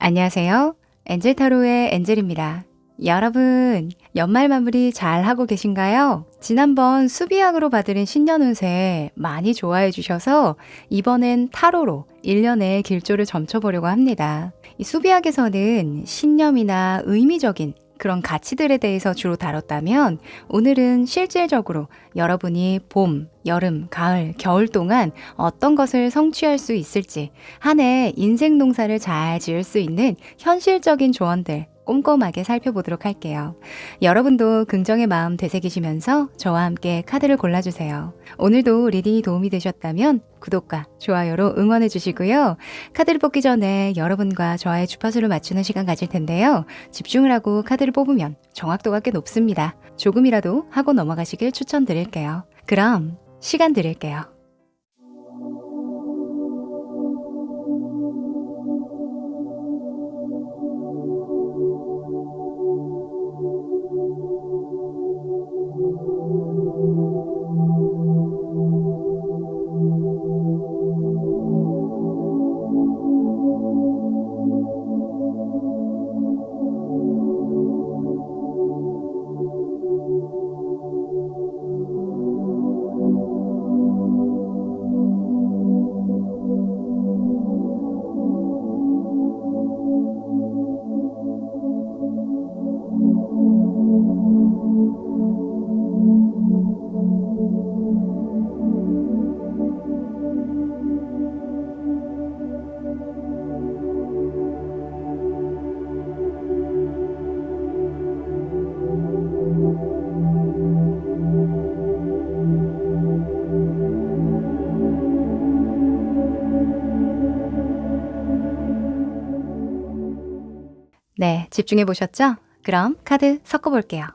안녕하세요. 엔젤 타로의 엔젤입니다. 여러분, 연말 마무리 잘 하고 계신가요? 지난번 수비약으로 봐드린 신년 운세 많이 좋아해 주셔서 이번엔 타로로 1년의 길조를 점쳐보려고 합니다. 이 수비약에서는 신념이나 의미적인 그런 가치들에 대해서 주로 다뤘다면 오늘은 실질적으로 여러분이 봄, 여름, 가을, 겨울 동안 어떤 것을 성취할 수 있을지 한 해 인생 농사를 잘 지을 수 있는 현실적인 조언들 꼼꼼하게 살펴보도록 할게요. 여러분도 긍정의 마음 되새기시면서 저와 함께 카드를 골라주세요. 오늘도 리딩이 도움이 되셨다면 구독과 좋아요로 응원해 주시고요. 카드를 뽑기 전에 여러분과 저와의 주파수를 맞추는 시간 가질 텐데요. 집중을 하고 카드를 뽑으면 정확도가 꽤 높습니다. 조금이라도 하고 넘어가시길 추천드릴게요. 그럼 시간 드릴게요. 네, 집중해 보셨죠? 그럼 카드 섞어 볼게요.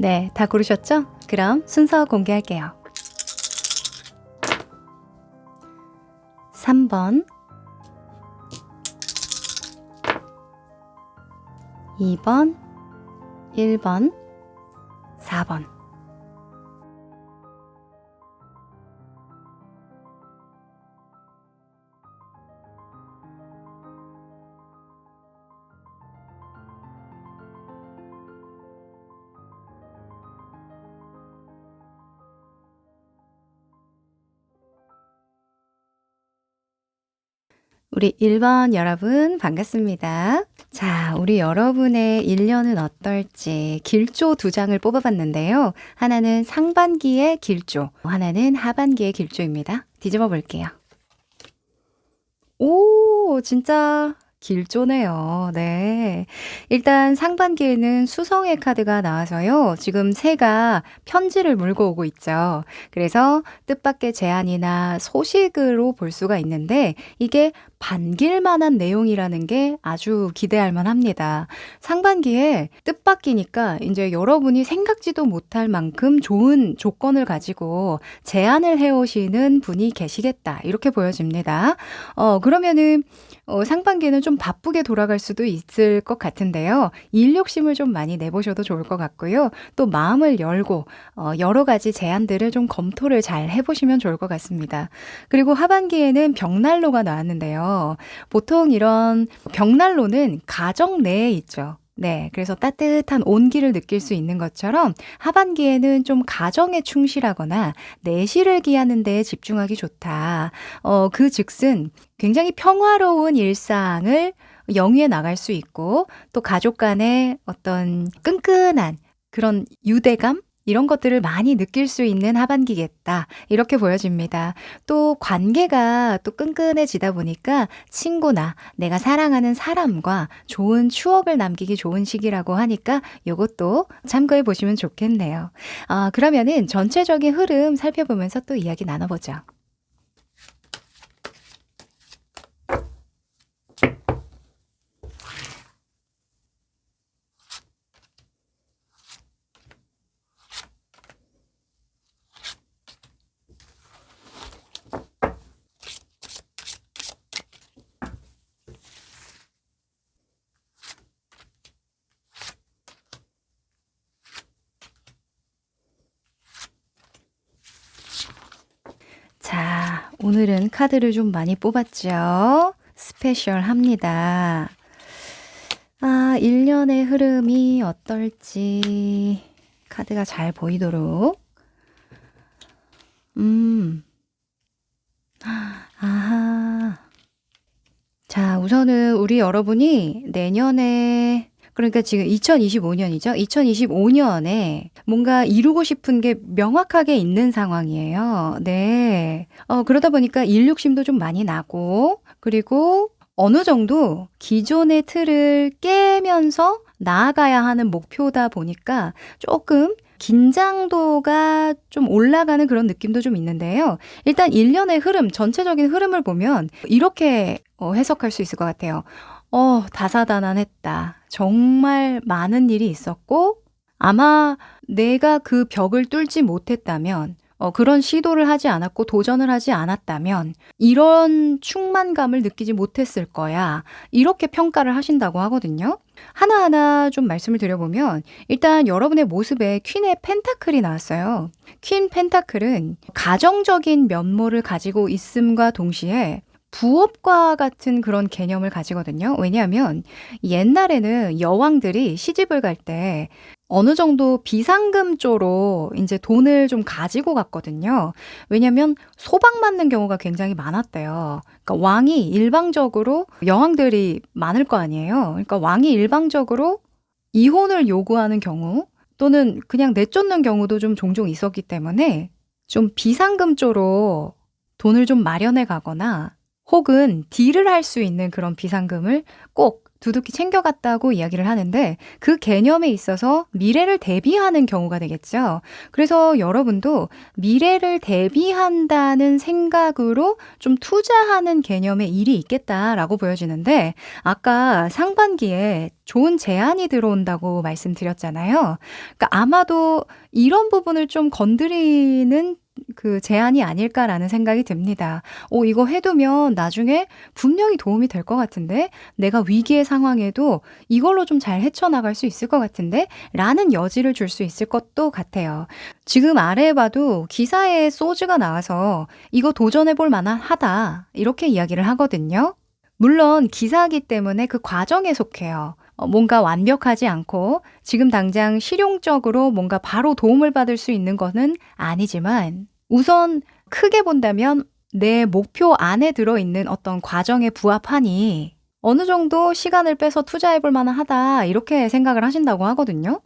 네, 다 고르셨죠? 그럼 순서 공개할게요. 3번, 2번, 1번, 4번. 우리 1번 여러분 반갑습니다. 자, 우리 여러분의 1년은 어떨지 길조 2장을 뽑아봤는데요. 하나는 상반기의 길조, 하나는 하반기의 길조입니다. 뒤집어 볼게요. 오, 진짜 길조네요. 네. 일단 상반기에는 수성의 카드가 나와서요. 지금 새가 편지를 물고 오고 있죠. 그래서 뜻밖의 제안이나 소식으로 볼 수가 있는데 이게 반길 만한 내용이라는 게 아주 기대할 만합니다. 상반기에 뜻밖이니까 이제 여러분이 생각지도 못할 만큼 좋은 조건을 가지고 제안을 해오시는 분이 계시겠다. 이렇게 보여집니다. 그러면은 상반기에는 좀 바쁘게 돌아갈 수도 있을 것 같은데요. 일 욕심을 좀 많이 내보셔도 좋을 것 같고요. 또 마음을 열고 여러 가지 제안들을 좀 검토를 잘 해보시면 좋을 것 같습니다. 그리고 하반기에는 벽난로가 나왔는데요. 보통 이런 벽난로는 가정 내에 있죠. 네, 그래서 따뜻한 온기를 느낄 수 있는 것처럼 하반기에는 좀 가정에 충실하거나 내실을 기하는 데에 집중하기 좋다. 그 즉슨 굉장히 평화로운 일상을 영위해 나갈 수 있고 또 가족 간의 어떤 끈끈한 그런 유대감 이런 것들을 많이 느낄 수 있는 하반기겠다. 이렇게 보여집니다. 또 관계가 또 끈끈해지다 보니까 친구나 내가 사랑하는 사람과 좋은 추억을 남기기 좋은 시기라고 하니까 이것도 참고해 보시면 좋겠네요. 그러면은 전체적인 흐름 살펴보면서 또 이야기 나눠보죠. 자, 오늘은 카드를 좀 많이 뽑았죠? 스페셜합니다. 1년의 흐름이 어떨지 카드가 잘 보이도록. 아하. 자, 우선은 우리 여러분이 내년에 그러니까 지금 2025년이죠. 2025년에 뭔가 이루고 싶은 게 명확하게 있는 상황이에요. 네. 그러다 보니까 일 욕심도 좀 많이 나고 그리고 어느 정도 기존의 틀을 깨면서 나아가야 하는 목표다 보니까 조금 긴장도가 좀 올라가는 그런 느낌도 좀 있는데요. 일단 1년의 흐름, 전체적인 흐름을 보면 이렇게 해석할 수 있을 것 같아요. 다사다난했다. 정말 많은 일이 있었고 아마 내가 그 벽을 뚫지 못했다면 그런 시도를 하지 않았고 도전을 하지 않았다면 이런 충만감을 느끼지 못했을 거야. 이렇게 평가를 하신다고 하거든요. 하나하나 좀 말씀을 드려보면 일단 여러분의 모습에 퀸의 펜타클이 나왔어요. 퀸 펜타클은 가정적인 면모를 가지고 있음과 동시에 부업과 같은 그런 개념을 가지거든요. 왜냐하면 옛날에는 여왕들이 시집을 갈 때 어느 정도 비상금 쪽으로 이제 돈을 좀 가지고 갔거든요. 왜냐면 소방 맞는 경우가 굉장히 많았대요. 그러니까 왕이 일방적으로 여왕들이 많을 거 아니에요. 그러니까 왕이 일방적으로 이혼을 요구하는 경우 또는 그냥 내쫓는 경우도 좀 종종 있었기 때문에 좀 비상금 쪽으로 돈을 좀 마련해 가거나 혹은 딜을 할 수 있는 그런 비상금을 꼭 두둑히 챙겨갔다고 이야기를 하는데 그 개념에 있어서 미래를 대비하는 경우가 되겠죠. 그래서 여러분도 미래를 대비한다는 생각으로 좀 투자하는 개념의 일이 있겠다라고 보여지는데 아까 상반기에 좋은 제안이 들어온다고 말씀드렸잖아요. 그러니까 아마도 이런 부분을 좀 건드리는 그 제안이 아닐까라는 생각이 듭니다. 이거 해두면 나중에 분명히 도움이 될 것 같은데 내가 위기의 상황에도 이걸로 좀 잘 헤쳐나갈 수 있을 것 같은데 라는 여지를 줄 수 있을 것도 같아요. 지금 아래에 봐도 기사에 소즈가 나와서 이거 도전해볼 만하다 이렇게 이야기를 하거든요. 물론 기사이기 때문에 그 과정에 속해요. 뭔가 완벽하지 않고 지금 당장 실용적으로 뭔가 바로 도움을 받을 수 있는 거는 아니지만 우선 크게 본다면 내 목표 안에 들어있는 어떤 과정에 부합하니 어느 정도 시간을 빼서 투자해볼 만하다 이렇게 생각을 하신다고 하거든요.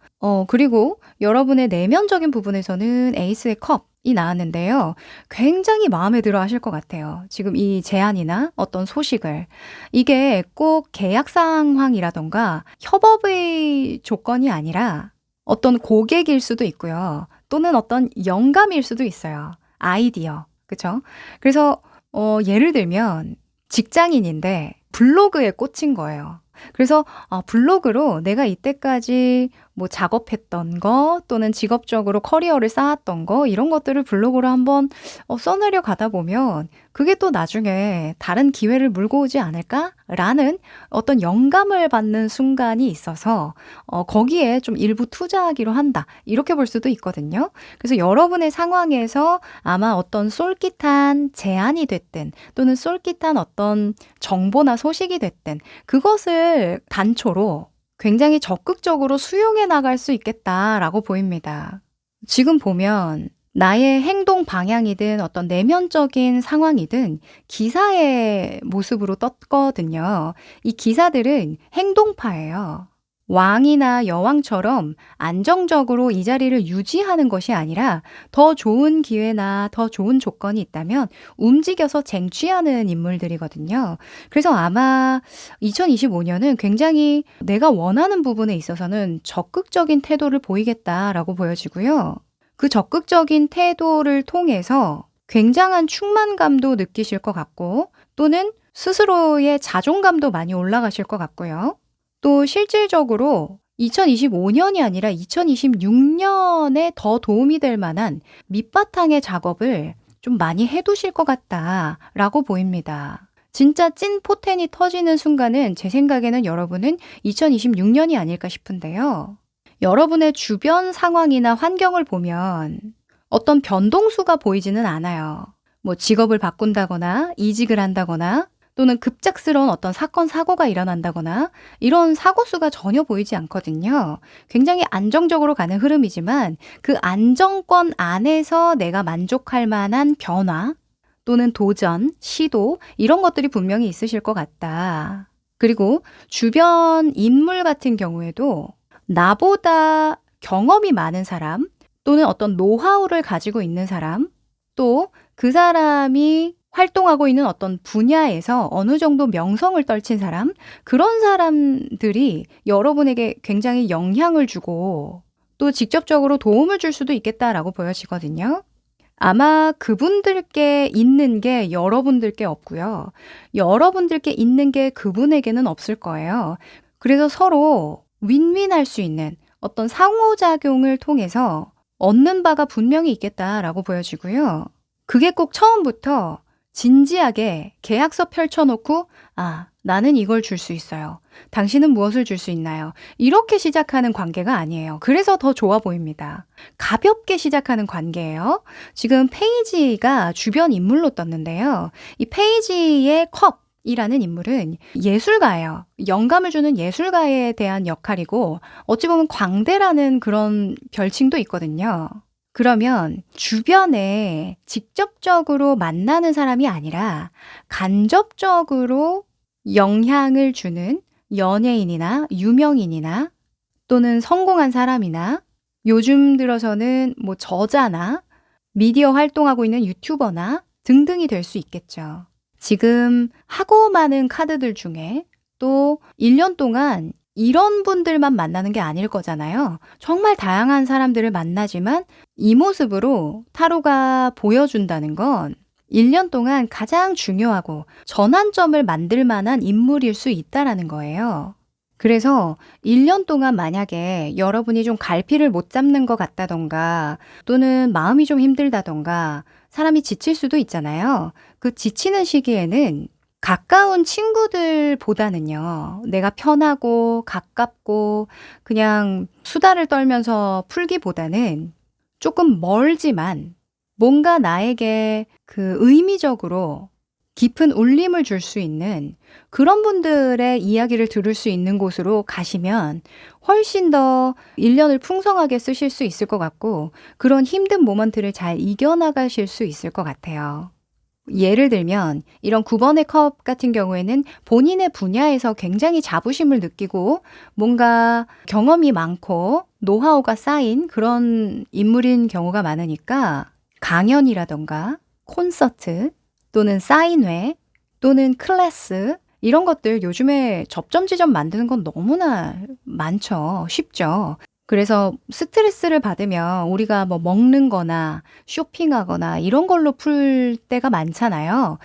그리고 여러분의 내면적인 부분에서는 에이스의 컵이 나왔는데요. 굉장히 마음에 들어 하실 것 같아요. 지금 이 제안이나 어떤 소식을. 이게 꼭 계약 상황이라던가 협업의 조건이 아니라 어떤 고객일 수도 있고요. 또는 어떤 영감일 수도 있어요. 아이디어. 그쵸? 그래서 예를 들면 직장인인데 블로그에 꽂힌 거예요. 그래서 블로그로 내가 이때까지 뭐 작업했던 거 또는 직업적으로 커리어를 쌓았던 거 이런 것들을 블로그로 한번 써내려 가다 보면 그게 또 나중에 다른 기회를 물고 오지 않을까라는 어떤 영감을 받는 순간이 있어서 거기에 좀 일부 투자하기로 한다. 이렇게 볼 수도 있거든요. 그래서 여러분의 상황에서 아마 어떤 쏠깃한 제안이 됐든 또는 쏠깃한 어떤 정보나 소식이 됐든 그것을 단초로 굉장히 적극적으로 수용해 나갈 수 있겠다라고 보입니다. 지금 보면 나의 행동 방향이든 어떤 내면적인 상황이든 기사의 모습으로 떴거든요. 이 기사들은 행동파예요. 왕이나 여왕처럼 안정적으로 이 자리를 유지하는 것이 아니라 더 좋은 기회나 더 좋은 조건이 있다면 움직여서 쟁취하는 인물들이거든요. 그래서 아마 2025년은 굉장히 내가 원하는 부분에 있어서는 적극적인 태도를 보이겠다라고 보여지고요. 그 적극적인 태도를 통해서 굉장한 충만감도 느끼실 것 같고 또는 스스로의 자존감도 많이 올라가실 것 같고요. 또 실질적으로 2025년이 아니라 2026년에 더 도움이 될 만한 밑바탕의 작업을 좀 많이 해두실 것 같다라고 보입니다. 진짜 찐 포텐이 터지는 순간은 제 생각에는 여러분은 2026년이 아닐까 싶은데요. 여러분의 주변 상황이나 환경을 보면 어떤 변동수가 보이지는 않아요. 뭐 직업을 바꾼다거나 이직을 한다거나 또는 급작스러운 어떤 사건, 사고가 일어난다거나 이런 사고수가 전혀 보이지 않거든요. 굉장히 안정적으로 가는 흐름이지만 그 안정권 안에서 내가 만족할 만한 변화 또는 도전, 시도 이런 것들이 분명히 있으실 것 같다. 그리고 주변 인물 같은 경우에도 나보다 경험이 많은 사람 또는 어떤 노하우를 가지고 있는 사람 또 그 사람이 활동하고 있는 어떤 분야에서 어느 정도 명성을 떨친 사람 그런 사람들이 여러분에게 굉장히 영향을 주고 또 직접적으로 도움을 줄 수도 있겠다라고 보여지거든요. 아마 그분들께 있는 게 여러분들께 없고요. 여러분들께 있는 게 그분에게는 없을 거예요. 그래서 서로 윈윈할 수 있는 어떤 상호작용을 통해서 얻는 바가 분명히 있겠다라고 보여지고요. 그게 꼭 처음부터 진지하게 계약서 펼쳐놓고 나는 이걸 줄 수 있어요. 당신은 무엇을 줄 수 있나요? 이렇게 시작하는 관계가 아니에요. 그래서 더 좋아 보입니다. 가볍게 시작하는 관계예요. 지금 페이지가 주변 인물로 떴는데요. 이 페이지의 컵이라는 인물은 예술가예요. 영감을 주는 예술가에 대한 역할이고 어찌 보면 광대라는 그런 별칭도 있거든요. 그러면 주변에 직접적으로 만나는 사람이 아니라 간접적으로 영향을 주는 연예인이나 유명인이나 또는 성공한 사람이나 요즘 들어서는 뭐 저자나 미디어 활동하고 있는 유튜버나 등등이 될 수 있겠죠. 지금 하고 많은 카드들 중에 또 1년 동안 이런 분들만 만나는 게 아닐 거잖아요. 정말 다양한 사람들을 만나지만 이 모습으로 타로가 보여준다는 건 1년 동안 가장 중요하고 전환점을 만들 만한 인물일 수 있다라는 거예요. 그래서 1년 동안 만약에 여러분이 좀 갈피를 못 잡는 것 같다던가 또는 마음이 좀 힘들다던가 사람이 지칠 수도 있잖아요. 그 지치는 시기에는 가까운 친구들보다는요, 내가 편하고 가깝고 그냥 수다를 떨면서 풀기보다는 조금 멀지만 뭔가 나에게 그 의미적으로 깊은 울림을 줄 수 있는 그런 분들의 이야기를 들을 수 있는 곳으로 가시면 훨씬 더 1년을 풍성하게 쓰실 수 있을 것 같고 그런 힘든 모먼트를 잘 이겨나가실 수 있을 것 같아요. 예를 들면 이런 9번의 컵 같은 경우에는 본인의 분야에서 굉장히 자부심을 느끼고 뭔가 경험이 많고 노하우가 쌓인 그런 인물인 경우가 많으니까 강연이라던가 콘서트 또는 사인회 또는 클래스 이런 것들 요즘에 접점 지점 만드는 건 너무나 많죠. 쉽죠. 그래서 스트레스를 받으면 우리가 뭐 먹는 거나 쇼핑하거나 이런 걸로 풀 때가 많잖아요.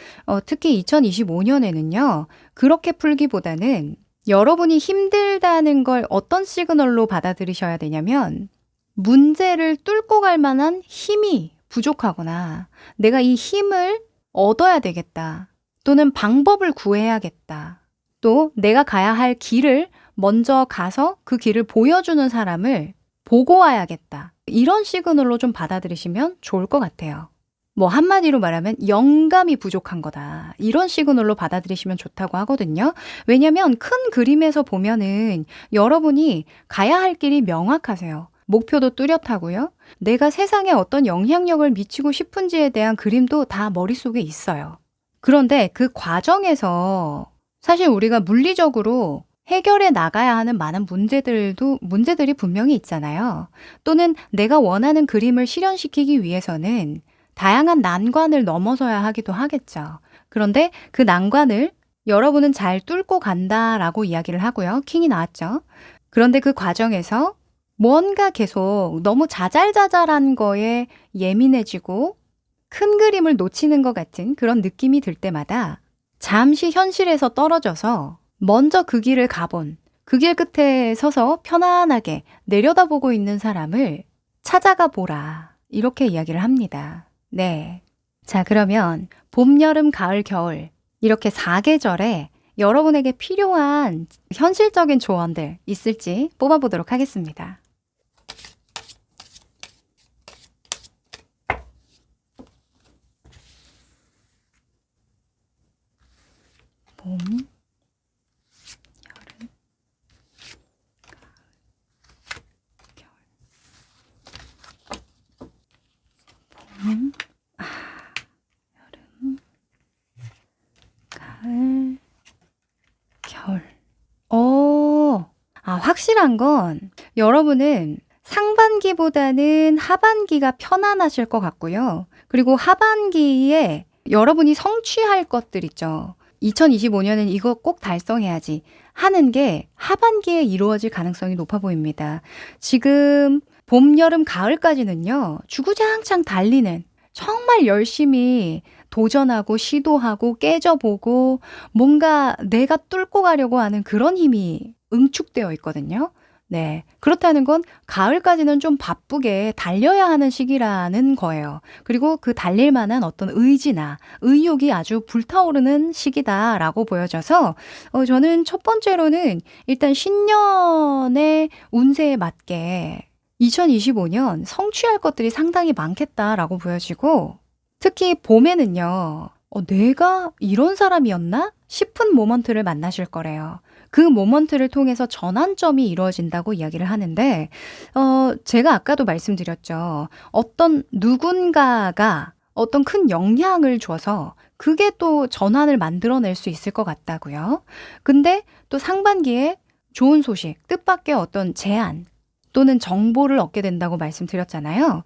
특히 2025년에는요. 그렇게 풀기보다는 여러분이 힘들다는 걸 어떤 시그널로 받아들이셔야 되냐면 문제를 뚫고 갈 만한 힘이 부족하거나 내가 이 힘을 얻어야 되겠다. 또는 방법을 구해야겠다. 또 내가 가야 할 길을 먼저 가서 그 길을 보여주는 사람을 보고 와야겠다. 이런 시그널로 좀 받아들이시면 좋을 것 같아요. 뭐 한마디로 말하면 영감이 부족한 거다. 이런 시그널로 받아들이시면 좋다고 하거든요. 왜냐면 큰 그림에서 보면은 여러분이 가야 할 길이 명확하세요. 목표도 뚜렷하고요. 내가 세상에 어떤 영향력을 미치고 싶은지에 대한 그림도 다 머릿속에 있어요. 그런데 그 과정에서 사실 우리가 물리적으로 해결해 나가야 하는 많은 문제들이 분명히 있잖아요. 또는 내가 원하는 그림을 실현시키기 위해서는 다양한 난관을 넘어서야 하기도 하겠죠. 그런데 그 난관을 여러분은 잘 뚫고 간다라고 이야기를 하고요. 킹이 나왔죠. 그런데 그 과정에서 뭔가 계속 너무 자잘자잘한 거에 예민해지고 큰 그림을 놓치는 것 같은 그런 느낌이 들 때마다 잠시 현실에서 떨어져서 먼저 그 길을 가본, 그 길 끝에 서서 편안하게 내려다보고 있는 사람을 찾아가 보라. 이렇게 이야기를 합니다. 네. 자, 그러면 봄, 여름, 가을, 겨울 이렇게 4계절에 여러분에게 필요한 현실적인 조언들 있을지 뽑아보도록 하겠습니다. 봄, 여름, 봄, 여름, 가을, 겨울. 확실한 건 여러분은 상반기보다는 하반기가 편안하실 것 같고요. 그리고 하반기에 여러분이 성취할 것들 있죠. 2025년엔 이거 꼭 달성해야지 하는 게 하반기에 이루어질 가능성이 높아 보입니다. 지금 봄, 여름, 가을까지는요. 주구장창 달리는 정말 열심히 도전하고 시도하고 깨져보고 뭔가 내가 뚫고 가려고 하는 그런 힘이 응축되어 있거든요. 네. 그렇다는 건 가을까지는 좀 바쁘게 달려야 하는 시기라는 거예요. 그리고 그 달릴 만한 어떤 의지나 의욕이 아주 불타오르는 시기다라고 보여져서 저는 첫 번째로는 일단 신년의 운세에 맞게 2025년 성취할 것들이 상당히 많겠다라고 보여지고 특히 봄에는요. '내가 이런 사람이었나?' 싶은 모먼트를 만나실 거래요. 그 모먼트를 통해서 전환점이 이루어진다고 이야기를 하는데 제가 아까도 말씀드렸죠. 어떤 누군가가 어떤 큰 영향을 줘서 그게 또 전환을 만들어낼 수 있을 것 같다고요. 근데 또 상반기에 좋은 소식, 뜻밖의 어떤 제안 또는 정보를 얻게 된다고 말씀드렸잖아요.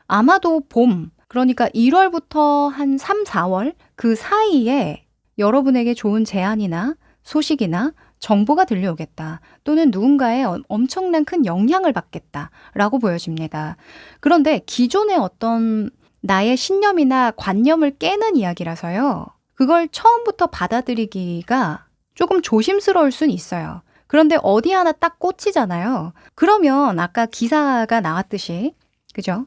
아마도 봄 그러니까 1 월부터 한 3-4월 그 사이에 여러분에게 좋은 제안이나 소식이나 정보가 들려오겠다. 또는 누군가의 엄청난 큰 영향을 받겠다라고 보여집니다. 그런데 기존의 어떤 나의 신념이나 관념을 깨는 이야기라서요. 그걸 처음부터 받아들이기가 조금 조심스러울 순 있어요. 그런데 어디 하나 딱 꽂히잖아요. 그러면 아까 기사가 나왔듯이 그죠?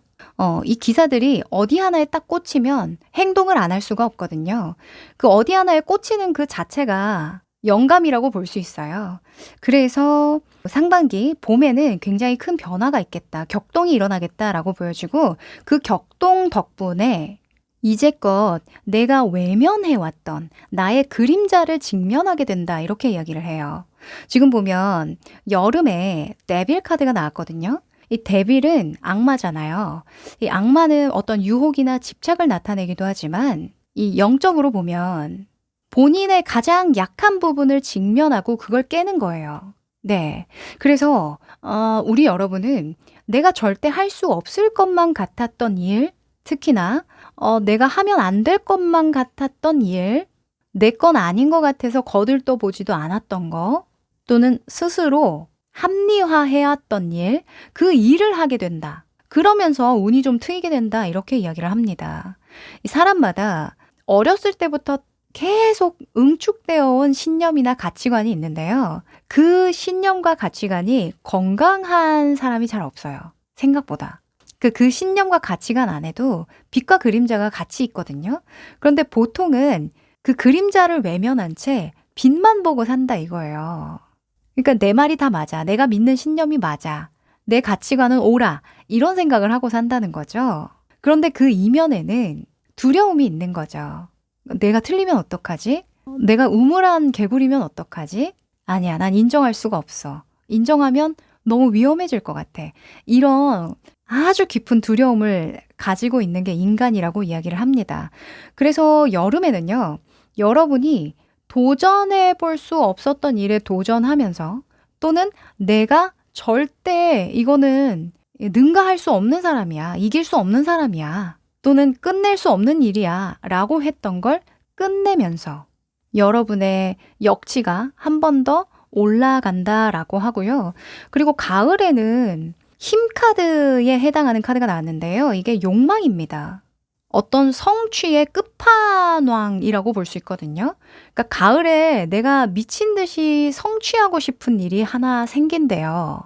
이 기사들이 어디 하나에 딱 꽂히면 행동을 안 할 수가 없거든요. 그 어디 하나에 꽂히는 그 자체가 영감이라고 볼 수 있어요. 그래서 상반기 봄에는 굉장히 큰 변화가 있겠다. 격동이 일어나겠다라고 보여지고 그 격동 덕분에 이제껏 내가 외면해왔던 나의 그림자를 직면하게 된다. 이렇게 이야기를 해요. 지금 보면 여름에 데빌 카드가 나왔거든요. 이 데빌은 악마잖아요. 이 악마는 어떤 유혹이나 집착을 나타내기도 하지만 이 영적으로 보면 본인의 가장 약한 부분을 직면하고 그걸 깨는 거예요. 네. 그래서 우리 여러분은 내가 절대 할 수 없을 것만 같았던 일, 특히나 내가 하면 안 될 것만 같았던 일, 내 건 아닌 것 같아서 거들떠 보지도 않았던 거, 또는 스스로 합리화해왔던 일, 그 일을 하게 된다. 그러면서 운이 좀 트이게 된다. 이렇게 이야기를 합니다. 이 사람마다 어렸을 때부터 계속 응축되어 온 신념이나 가치관이 있는데요. 그 신념과 가치관이 건강한 사람이 잘 없어요. 생각보다. 그 신념과 가치관 안에도 빛과 그림자가 같이 있거든요. 그런데 보통은 그 그림자를 외면한 채 빛만 보고 산다 이거예요. 그러니까 내 말이 다 맞아. 내가 믿는 신념이 맞아. 내 가치관은 옳아. 이런 생각을 하고 산다는 거죠. 그런데 그 이면에는 두려움이 있는 거죠. 내가 틀리면 어떡하지? 내가 우물한 개구리면 어떡하지? 아니야, 난 인정할 수가 없어. 인정하면 너무 위험해질 것 같아. 이런 아주 깊은 두려움을 가지고 있는 게 인간이라고 이야기를 합니다. 그래서 여름에는요, 여러분이 도전해 볼 수 없었던 일에 도전하면서 또는 내가 절대 이거는 능가할 수 없는 사람이야. 이길 수 없는 사람이야. 또는 끝낼 수 없는 일이야. 라고 했던 걸 끝내면서 여러분의 역치가 한 번 더 올라간다라고 하고요. 그리고 가을에는 힘 카드에 해당하는 카드가 나왔는데요. 이게 욕망입니다. 어떤 성취의 끝판왕이라고 볼 수 있거든요. 그러니까 가을에 내가 미친 듯이 성취하고 싶은 일이 하나 생긴대요.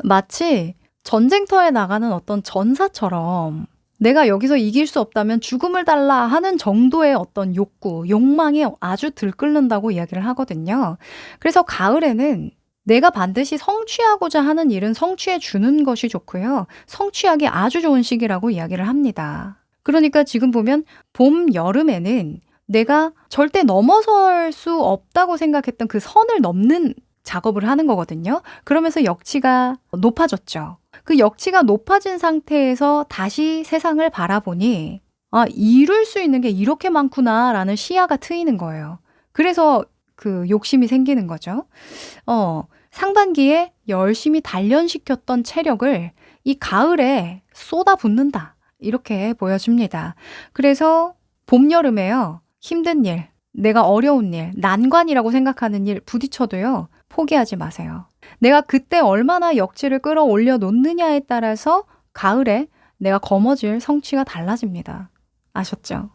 마치 전쟁터에 나가는 어떤 전사처럼 내가 여기서 이길 수 없다면 죽음을 달라 하는 정도의 어떤 욕구, 욕망이 아주 들끓는다고 이야기를 하거든요. 그래서 가을에는 내가 반드시 성취하고자 하는 일은 성취해 주는 것이 좋고요. 성취하기 아주 좋은 시기라고 이야기를 합니다. 그러니까 지금 보면 봄, 여름에는 내가 절대 넘어설 수 없다고 생각했던 그 선을 넘는 작업을 하는 거거든요. 그러면서 역치가 높아졌죠. 그 역치가 높아진 상태에서 다시 세상을 바라보니 아, 이룰 수 있는 게 이렇게 많구나라는 시야가 트이는 거예요. 그래서 그 욕심이 생기는 거죠. 상반기에 열심히 단련시켰던 체력을 이 가을에 쏟아붓는다. 이렇게 보여줍니다. 그래서 봄, 여름에요. 힘든 일, 내가 어려운 일, 난관이라고 생각하는 일 부딪혀도요. 포기하지 마세요. 내가 그때 얼마나 역치를 끌어올려 놓느냐에 따라서 가을에 내가 거머쥘 성취가 달라집니다. 아셨죠?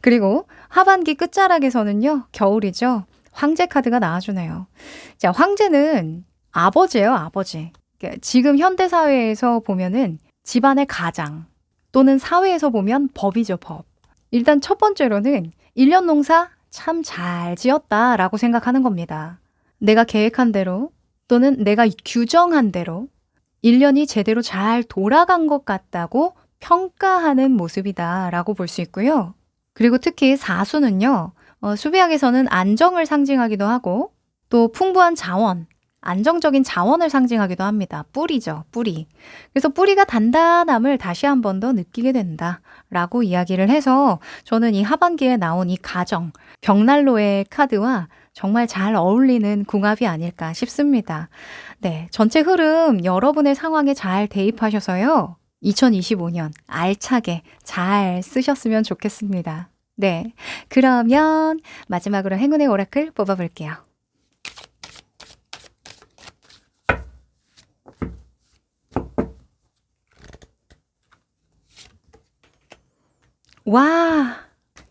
그리고 하반기 끝자락에서는요. 겨울이죠. 황제 카드가 나와주네요. 자, 황제는 아버지예요, 아버지. 지금 현대 사회에서 보면은 집안의 가장 또는 사회에서 보면 법이죠, 법. 일단 첫 번째로는 1년 농사 참 잘 지었다라고 생각하는 겁니다. 내가 계획한 대로 또는 내가 규정한 대로 1년이 제대로 잘 돌아간 것 같다고 평가하는 모습이다라고 볼 수 있고요. 그리고 특히 사수는요. 수비학에서는 안정을 상징하기도 하고 또 풍부한 자원, 안정적인 자원을 상징하기도 합니다. 뿌리죠, 뿌리. 그래서 뿌리가 단단함을 다시 한 번 더 느끼게 된다라고 이야기를 해서 저는 이 하반기에 나온 이 가정, 벽난로의 카드와 정말 잘 어울리는 궁합이 아닐까 싶습니다. 네, 전체 흐름 여러분의 상황에 잘 대입하셔서요. 2025년 알차게 잘 쓰셨으면 좋겠습니다. 네, 그러면 마지막으로 행운의 오라클 뽑아볼게요. 와!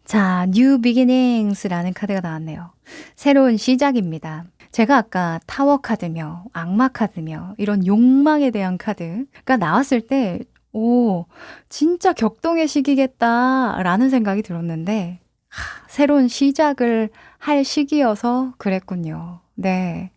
자, New Beginnings라는 카드가 나왔네요. 새로운 시작입니다. 제가 아까 타워 카드며 악마 카드며 이런 욕망에 대한 카드가 나왔을 때 오, 진짜 격동의 시기겠다라는 생각이 들었는데 새로운 시작을 할 시기여서 그랬군요. 네.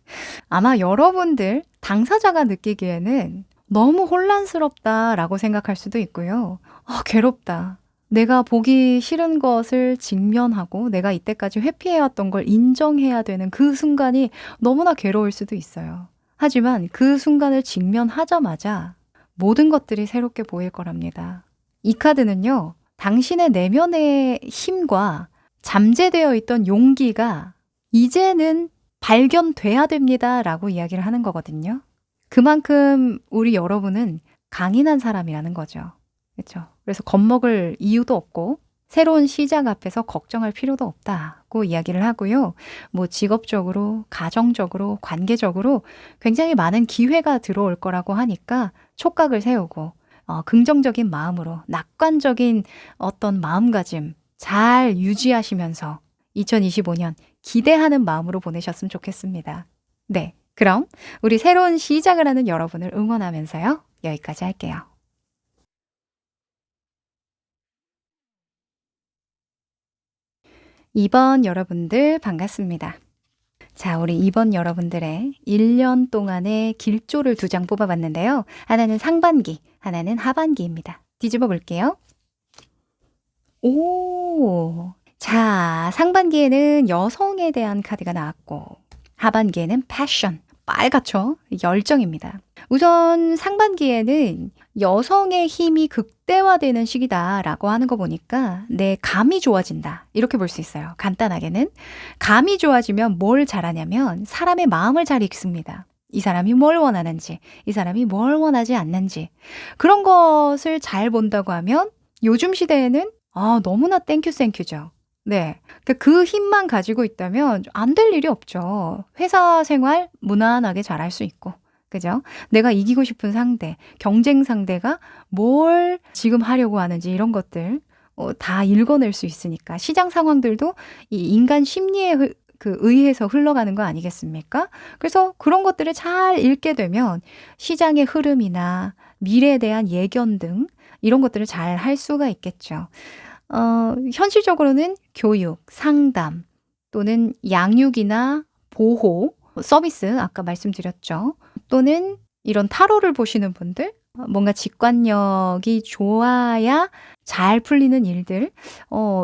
아마 여러분들 당사자가 느끼기에는 너무 혼란스럽다라고 생각할 수도 있고요. 괴롭다. 내가 보기 싫은 것을 직면하고 내가 이때까지 회피해왔던 걸 인정해야 되는 그 순간이 너무나 괴로울 수도 있어요. 하지만 그 순간을 직면하자마자 모든 것들이 새롭게 보일 거랍니다. 이 카드는요, 당신의 내면의 힘과 잠재되어 있던 용기가 이제는 발견돼야 됩니다. 라고 이야기를 하는 거거든요. 그만큼 우리 여러분은 강인한 사람이라는 거죠. 그렇죠? 그래서 겁먹을 이유도 없고 새로운 시작 앞에서 걱정할 필요도 없다고 이야기를 하고요. 뭐 직업적으로, 가정적으로, 관계적으로 굉장히 많은 기회가 들어올 거라고 하니까 촉각을 세우고 긍정적인 마음으로 낙관적인 어떤 마음가짐 잘 유지하시면서 2025년 기대하는 마음으로 보내셨으면 좋겠습니다. 네, 그럼 우리 새로운 시작을 하는 여러분을 응원하면서요. 여기까지 할게요. 2번 여러분들 반갑습니다. 자, 우리 2번 여러분들의 1년 동안의 길조를 2장 뽑아봤는데요. 하나는 상반기, 하나는 하반기입니다. 뒤집어 볼게요. 오, 자, 상반기에는 여성에 대한 카드가 나왔고, 하반기에는 패션, 빨갛죠? 열정입니다. 우선 상반기에는 여성의 힘이 극대화되는 시기다라고 하는 거 보니까 내 감이 좋아진다. 이렇게 볼 수 있어요. 간단하게는. 감이 좋아지면 뭘 잘하냐면 사람의 마음을 잘 읽습니다. 이 사람이 뭘 원하는지, 이 사람이 뭘 원하지 않는지. 그런 것을 잘 본다고 하면 요즘 시대에는 너무나 땡큐죠. 네. 그 힘만 가지고 있다면 안 될 일이 없죠. 회사 생활 무난하게 잘할 수 있고. 그죠? 내가 이기고 싶은 상대, 경쟁 상대가 뭘 지금 하려고 하는지 이런 것들 다 읽어낼 수 있으니까 시장 상황들도 이 인간 심리에 의해서 흘러가는 거 아니겠습니까? 그래서 그런 것들을 잘 읽게 되면 시장의 흐름이나 미래에 대한 예견 등 이런 것들을 잘 할 수가 있겠죠. 현실적으로는 교육, 상담 또는 양육이나 보호, 서비스 아까 말씀드렸죠. 또는 이런 타로를 보시는 분들, 뭔가 직관력이 좋아야 잘 풀리는 일들,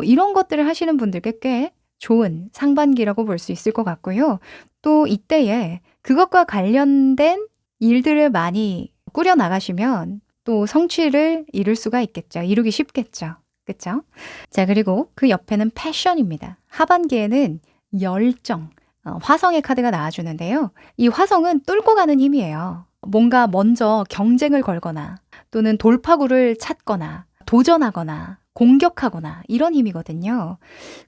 이런 것들을 하시는 분들께 꽤 좋은 상반기라고 볼 수 있을 것 같고요. 또 이때에 그것과 관련된 일들을 많이 꾸려 나가시면 또 성취를 이룰 수가 있겠죠. 이루기 쉽겠죠. 그쵸? 자, 그리고 그 옆에는 패션입니다. 하반기에는 열정, 화성의 카드가 나와주는데요. 이 화성은 뚫고 가는 힘이에요. 뭔가 먼저 경쟁을 걸거나 또는 돌파구를 찾거나 도전하거나 공격하거나 이런 힘이거든요.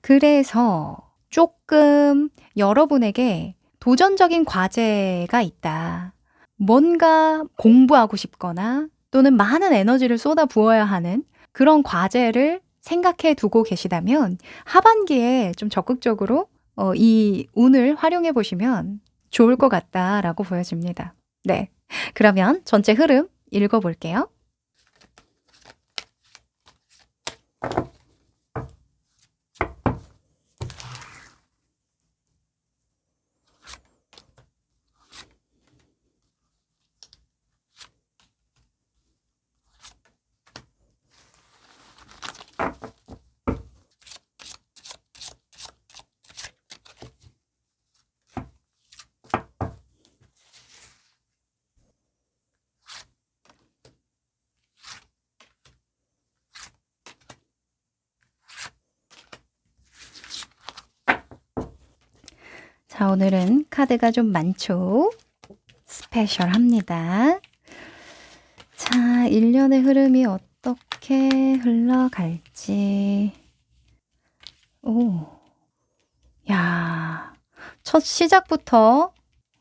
그래서 조금 여러분에게 도전적인 과제가 있다. 뭔가 공부하고 싶거나 또는 많은 에너지를 쏟아 부어야 하는 그런 과제를 생각해 두고 계시다면 하반기에 좀 적극적으로 이 운을 활용해 보시면 좋을 것 같다라고 보여집니다. 네. 그러면 전체 흐름 읽어볼게요. 자, 오늘은 카드가 좀 많죠? 스페셜합니다. 자, 1년의 흐름이 어떻게 흘러갈지. 야, 첫 시작부터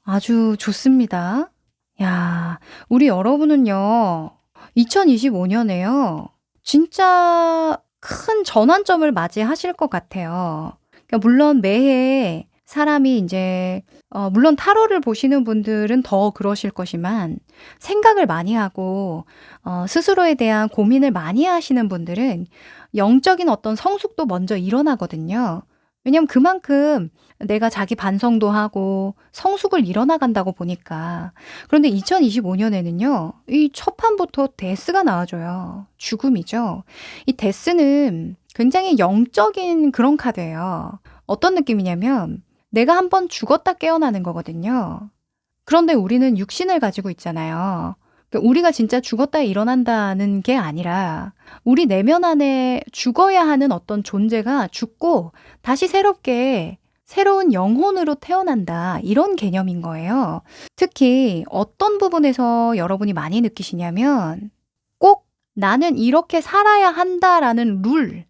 아주 좋습니다. 야, 우리 여러분은요, 2025년에요, 진짜 큰 전환점을 맞이하실 것 같아요. 그러니까 물론 매해 사람이 이제, 물론 타로를 보시는 분들은 더 그러실 것이지만, 생각을 많이 하고, 스스로에 대한 고민을 많이 하시는 분들은 영적인 어떤 성숙도 먼저 일어나거든요. 왜냐면 그만큼 내가 자기 반성도 하고 성숙을 이뤄나간다고 보니까. 그런데 2025년에는요, 이 첫 판부터 데스가 나와줘요. 죽음이죠. 이 데스는 굉장히 영적인 그런 카드예요. 어떤 느낌이냐면 내가 한번 죽었다 깨어나는 거거든요. 그런데 우리는 육신을 가지고 있잖아요. 그러니까 우리가 진짜 죽었다 일어난다는 게 아니라 우리 내면 안에 죽어야 하는 어떤 존재가 죽고 다시 새롭게 새로운 영혼으로 태어난다. 이런 개념인 거예요. 특히 어떤 부분에서 여러분이 많이 느끼시냐면 꼭 나는 이렇게 살아야 한다라는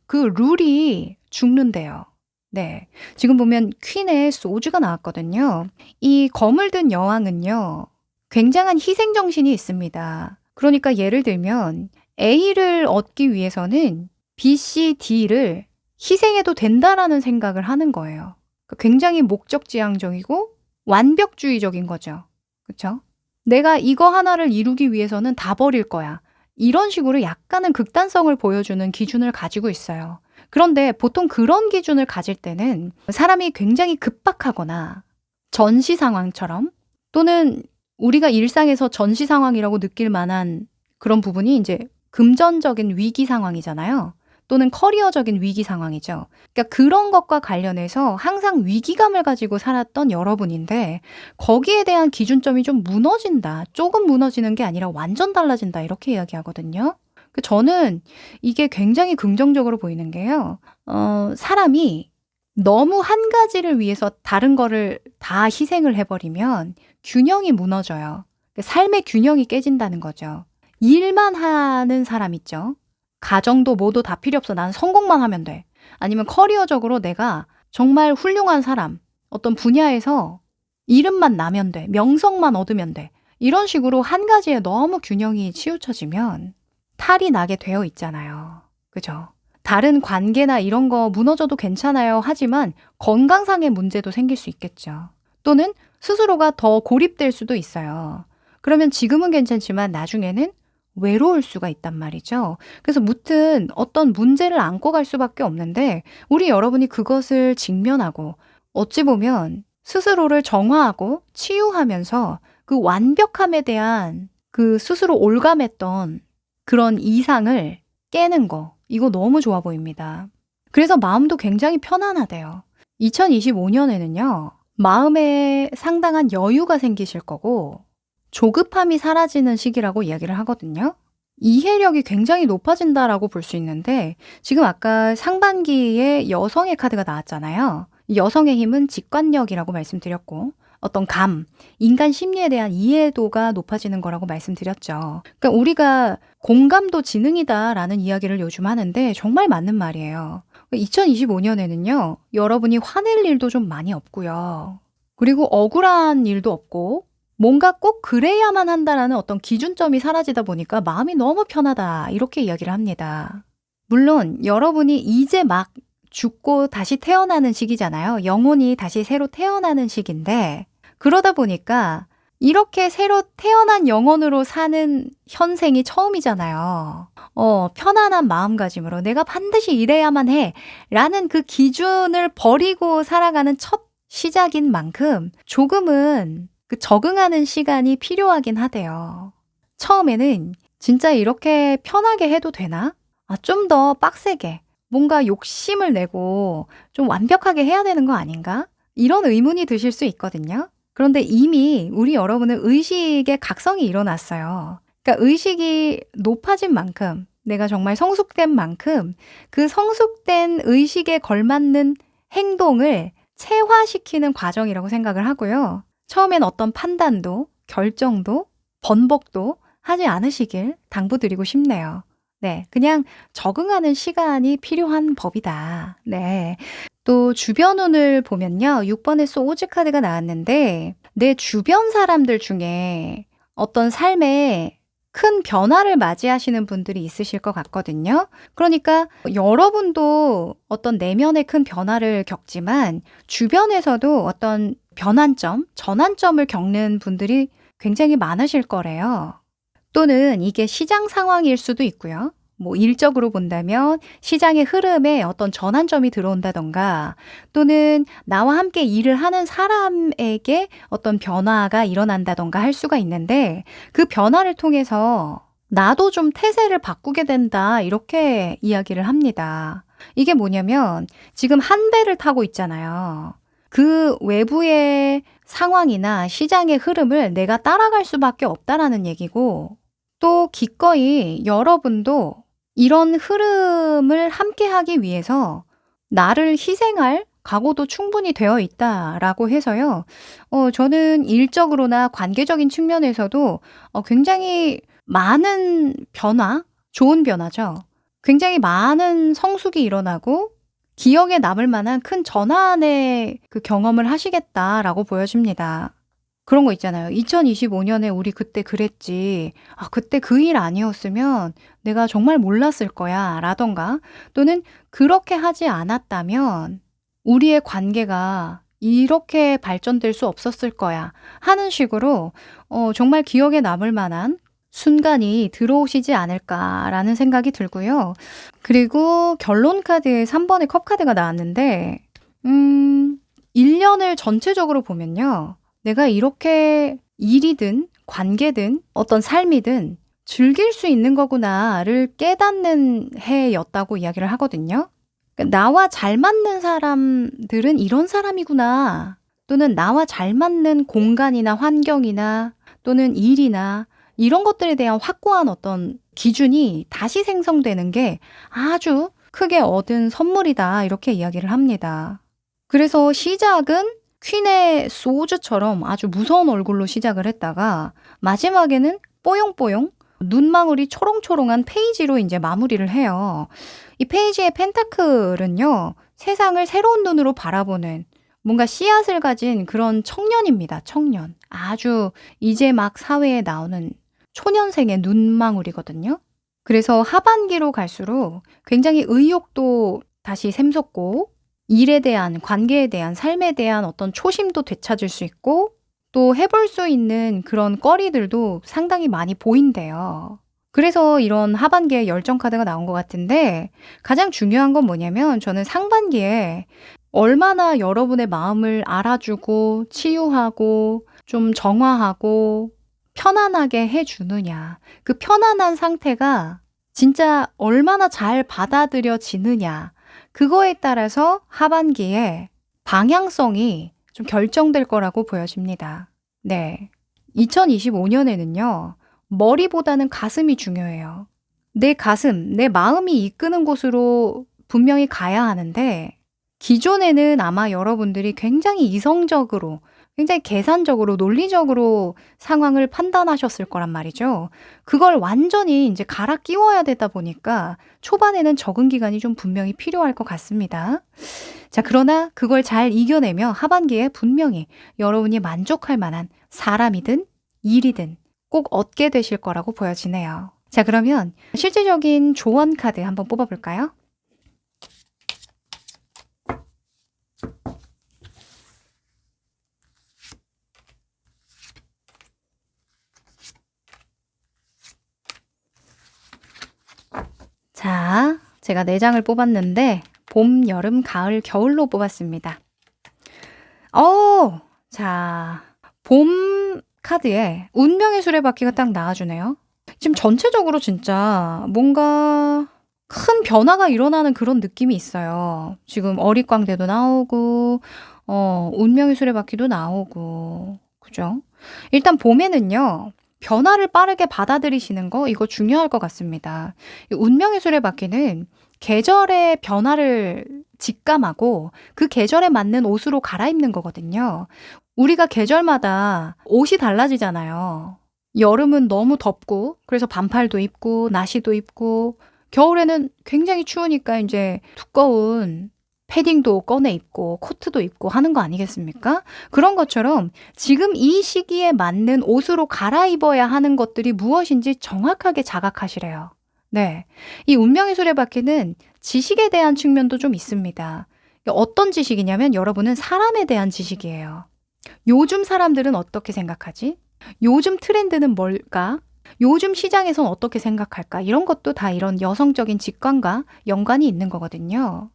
그 룰이 죽는데요. 네. 지금 보면 퀸의 소주가 나왔거든요. 이 검을 든 여왕은요, 굉장한 희생정신이 있습니다. 그러니까 예를 들면 A를 얻기 위해서는 B, C, D를 희생해도 된다라는 생각을 하는 거예요. 굉장히 목적지향적이고 완벽주의적인 거죠. 그쵸? 내가 이거 하나를 이루기 위해서는 다 버릴 거야. 이런 식으로 약간은 극단성을 보여주는 기준을 가지고 있어요. 그런데 보통 그런 기준을 가질 때는 사람이 굉장히 급박하거나 전시 상황처럼, 또는 우리가 일상에서 전시 상황이라고 느낄 만한 그런 부분이 이제 금전적인 위기 상황이잖아요. 또는 커리어적인 위기 상황이죠. 그러니까 그런 것과 관련해서 항상 위기감을 가지고 살았던 여러분인데, 거기에 대한 기준점이 좀 무너진다. 조금 무너지는 게 아니라 완전 달라진다. 이렇게 이야기하거든요. 저는 이게 굉장히 긍정적으로 보이는 게요. 사람이 너무 한 가지를 위해서 다른 거를 다 희생을 해버리면 균형이 무너져요. 삶의 균형이 깨진다는 거죠. 일만 하는 사람 있죠. 가정도 뭐도 다 필요 없어. 난 성공만 하면 돼. 아니면 커리어적으로 내가 정말 훌륭한 사람, 어떤 분야에서 이름만 나면 돼. 명성만 얻으면 돼. 이런 식으로 한 가지에 너무 균형이 치우쳐지면 탈이 나게 되어 있잖아요. 그죠? 다른 관계나 이런 거 무너져도 괜찮아요. 하지만 건강상의 문제도 생길 수 있겠죠. 또는 스스로가 더 고립될 수도 있어요. 그러면 지금은 괜찮지만 나중에는 외로울 수가 있단 말이죠. 그래서 무튼 어떤 문제를 안고 갈 수밖에 없는데, 우리 여러분이 그것을 직면하고 어찌 보면 스스로를 정화하고 치유하면서 그 완벽함에 대한 그 스스로 올감했던 그런 이상을 깨는 거, 이거 너무 좋아 보입니다. 그래서 마음도 굉장히 편안하대요. 2025년에는요, 마음에 상당한 여유가 생기실 거고 조급함이 사라지는 시기라고 이야기를 하거든요. 이해력이 굉장히 높아진다라고 볼 수 있는데, 지금 아까 상반기에 여성의 카드가 나왔잖아요. 이 여성의 힘은 직관력이라고 말씀드렸고, 어떤 인간 심리에 대한 이해도가 높아지는 거라고 말씀드렸죠. 그러니까 우리가 공감도 지능이다라는 이야기를 요즘 하는데 정말 맞는 말이에요. 2025년에는요, 여러분이 화낼 일도 좀 많이 없고요. 그리고 억울한 일도 없고, 뭔가 꼭 그래야만 한다라는 어떤 기준점이 사라지다 보니까 마음이 너무 편하다. 이렇게 이야기를 합니다. 물론 여러분이 이제 막 죽고 다시 태어나는 시기잖아요. 영혼이 다시 새로 태어나는 시기인데, 그러다 보니까 이렇게 새로 태어난 영혼으로 사는 현생이 처음이잖아요. 편안한 마음가짐으로 내가 반드시 이래야만 해 라는 그 기준을 버리고 살아가는 첫 시작인 만큼 조금은 그 적응하는 시간이 필요하긴 하대요. 처음에는 진짜 이렇게 편하게 해도 되나? 좀 더 빡세게, 뭔가 욕심을 내고 좀 완벽하게 해야 되는 거 아닌가? 이런 의문이 드실 수 있거든요. 그런데 이미 우리 여러분은 의식의 각성이 일어났어요. 그러니까 의식이 높아진 만큼, 내가 정말 성숙된 만큼 그 성숙된 의식에 걸맞는 행동을 체화시키는 과정이라고 생각을 하고요. 처음엔 어떤 판단도, 결정도, 번복도 하지 않으시길 당부드리고 싶네요. 네, 그냥 적응하는 시간이 필요한 법이다. 네. 또 주변 운을 보면요, 6번의 소우즈 카드가 나왔는데, 내 주변 사람들 중에 어떤 삶에 큰 변화를 맞이하시는 분들이 있으실 것 같거든요. 그러니까 여러분도 어떤 내면의 큰 변화를 겪지만 주변에서도 어떤 변환점, 전환점을 겪는 분들이 굉장히 많으실 거래요. 또는 이게 시장 상황일 수도 있고요. 뭐 일적으로 본다면 시장의 흐름에 어떤 전환점이 들어온다던가, 또는 나와 함께 일을 하는 사람에게 어떤 변화가 일어난다던가 할 수가 있는데, 그 변화를 통해서 나도 좀 태세를 바꾸게 된다, 이렇게 이야기를 합니다. 이게 뭐냐면 지금 한 배를 타고 있잖아요. 그 외부의 상황이나 시장의 흐름을 내가 따라갈 수밖에 없다라는 얘기고, 또 기꺼이 여러분도 이런 흐름을 함께 하기 위해서 나를 희생할 각오도 충분히 되어 있다라고 해서요. 저는 일적으로나 관계적인 측면에서도 굉장히 많은 변화, 좋은 변화죠. 굉장히 많은 성숙이 일어나고 기억에 남을 만한 큰 전환의 그 경험을 하시겠다라고 보여집니다. 그런 거 있잖아요. 2025년에 우리 그때 그랬지. 아, 그때 그 일 아니었으면 내가 정말 몰랐을 거야. 라던가 또는 그렇게 하지 않았다면 우리의 관계가 이렇게 발전될 수 없었을 거야. 하는 식으로 정말 기억에 남을 만한 순간이 들어오시지 않을까라는 생각이 들고요. 그리고 결론 카드에 3번의 컵 카드가 나왔는데 1년을 전체적으로 보면요. 내가 이렇게 일이든 관계든 어떤 삶이든 즐길 수 있는 거구나를 깨닫는 해였다고 이야기를 하거든요. 그러니까 나와 잘 맞는 사람들은 이런 사람이구나. 또는 나와 잘 맞는 공간이나 환경이나 또는 일이나 이런 것들에 대한 확고한 어떤 기준이 다시 생성되는 게 아주 크게 얻은 선물이다. 이렇게 이야기를 합니다. 그래서 시작은 퀸의 소주처럼 아주 무서운 얼굴로 시작을 했다가 마지막에는 뽀용뽀용 눈망울이 초롱초롱한 페이지로 이제 마무리를 해요. 이 페이지의 펜타클은요, 세상을 새로운 눈으로 바라보는 뭔가 씨앗을 가진 그런 청년입니다. 청년. 아주 이제 막 사회에 나오는 초년생의 눈망울이거든요. 그래서 하반기로 갈수록 굉장히 의욕도 다시 샘솟고 일에 대한, 관계에 대한, 삶에 대한 어떤 초심도 되찾을 수 있고 또 해볼 수 있는 그런 거리들도 상당히 많이 보인대요. 그래서 이런 하반기에 열정 카드가 나온 것 같은데 가장 중요한 건 뭐냐면 저는 상반기에 얼마나 여러분의 마음을 알아주고 치유하고 좀 정화하고 편안하게 해주느냐. 그 편안한 상태가 진짜 얼마나 잘 받아들여지느냐. 그거에 따라서 하반기에 방향성이 좀 결정될 거라고 보여집니다. 네. 2025년에는요, 머리보다는 가슴이 중요해요. 내 가슴, 내 마음이 이끄는 곳으로 분명히 가야 하는데, 기존에는 아마 여러분들이 굉장히 이성적으로, 굉장히 계산적으로, 논리적으로 상황을 판단하셨을 거란 말이죠. 그걸 완전히 이제 갈아 끼워야 되다 보니까 초반에는 적응 기간이 좀 분명히 필요할 것 같습니다. 자, 그러나 그걸 잘 이겨내며 하반기에 분명히 여러분이 만족할 만한 사람이든 일이든 꼭 얻게 되실 거라고 보여지네요. 자, 그러면 실질적인 조언 카드 한번 뽑아볼까요? 자, 제가 4장을 뽑았는데 봄, 여름, 가을, 겨울로 뽑았습니다. 자, 봄 카드에 운명의 수레바퀴가 딱 나와주네요. 지금 전체적으로 진짜 뭔가 큰 변화가 일어나는 그런 느낌이 있어요. 지금 어릿광대도 나오고 운명의 수레바퀴도 나오고 그죠? 일단 봄에는요. 변화를 빠르게 받아들이시는 거 이거 중요할 것 같습니다. 이 운명의 수레바퀴는 계절의 변화를 직감하고 그 계절에 맞는 옷으로 갈아입는 거거든요. 우리가 계절마다 옷이 달라지잖아요. 여름은 너무 덥고 그래서 반팔도 입고 나시도 입고 겨울에는 굉장히 추우니까 이제 두꺼운 패딩도 꺼내 입고 코트도 입고 하는 거 아니겠습니까? 그런 것처럼 지금 이 시기에 맞는 옷으로 갈아입어야 하는 것들이 무엇인지 정확하게 자각하시래요. 네. 이 운명의 수레바퀴는 지식에 대한 측면도 좀 있습니다. 어떤 지식이냐면 여러분은 사람에 대한 지식이에요. 요즘 사람들은 어떻게 생각하지? 요즘 트렌드는 뭘까? 요즘 시장에선 어떻게 생각할까? 이런 것도 다 이런 여성적인 직관과 연관이 있는 거거든요.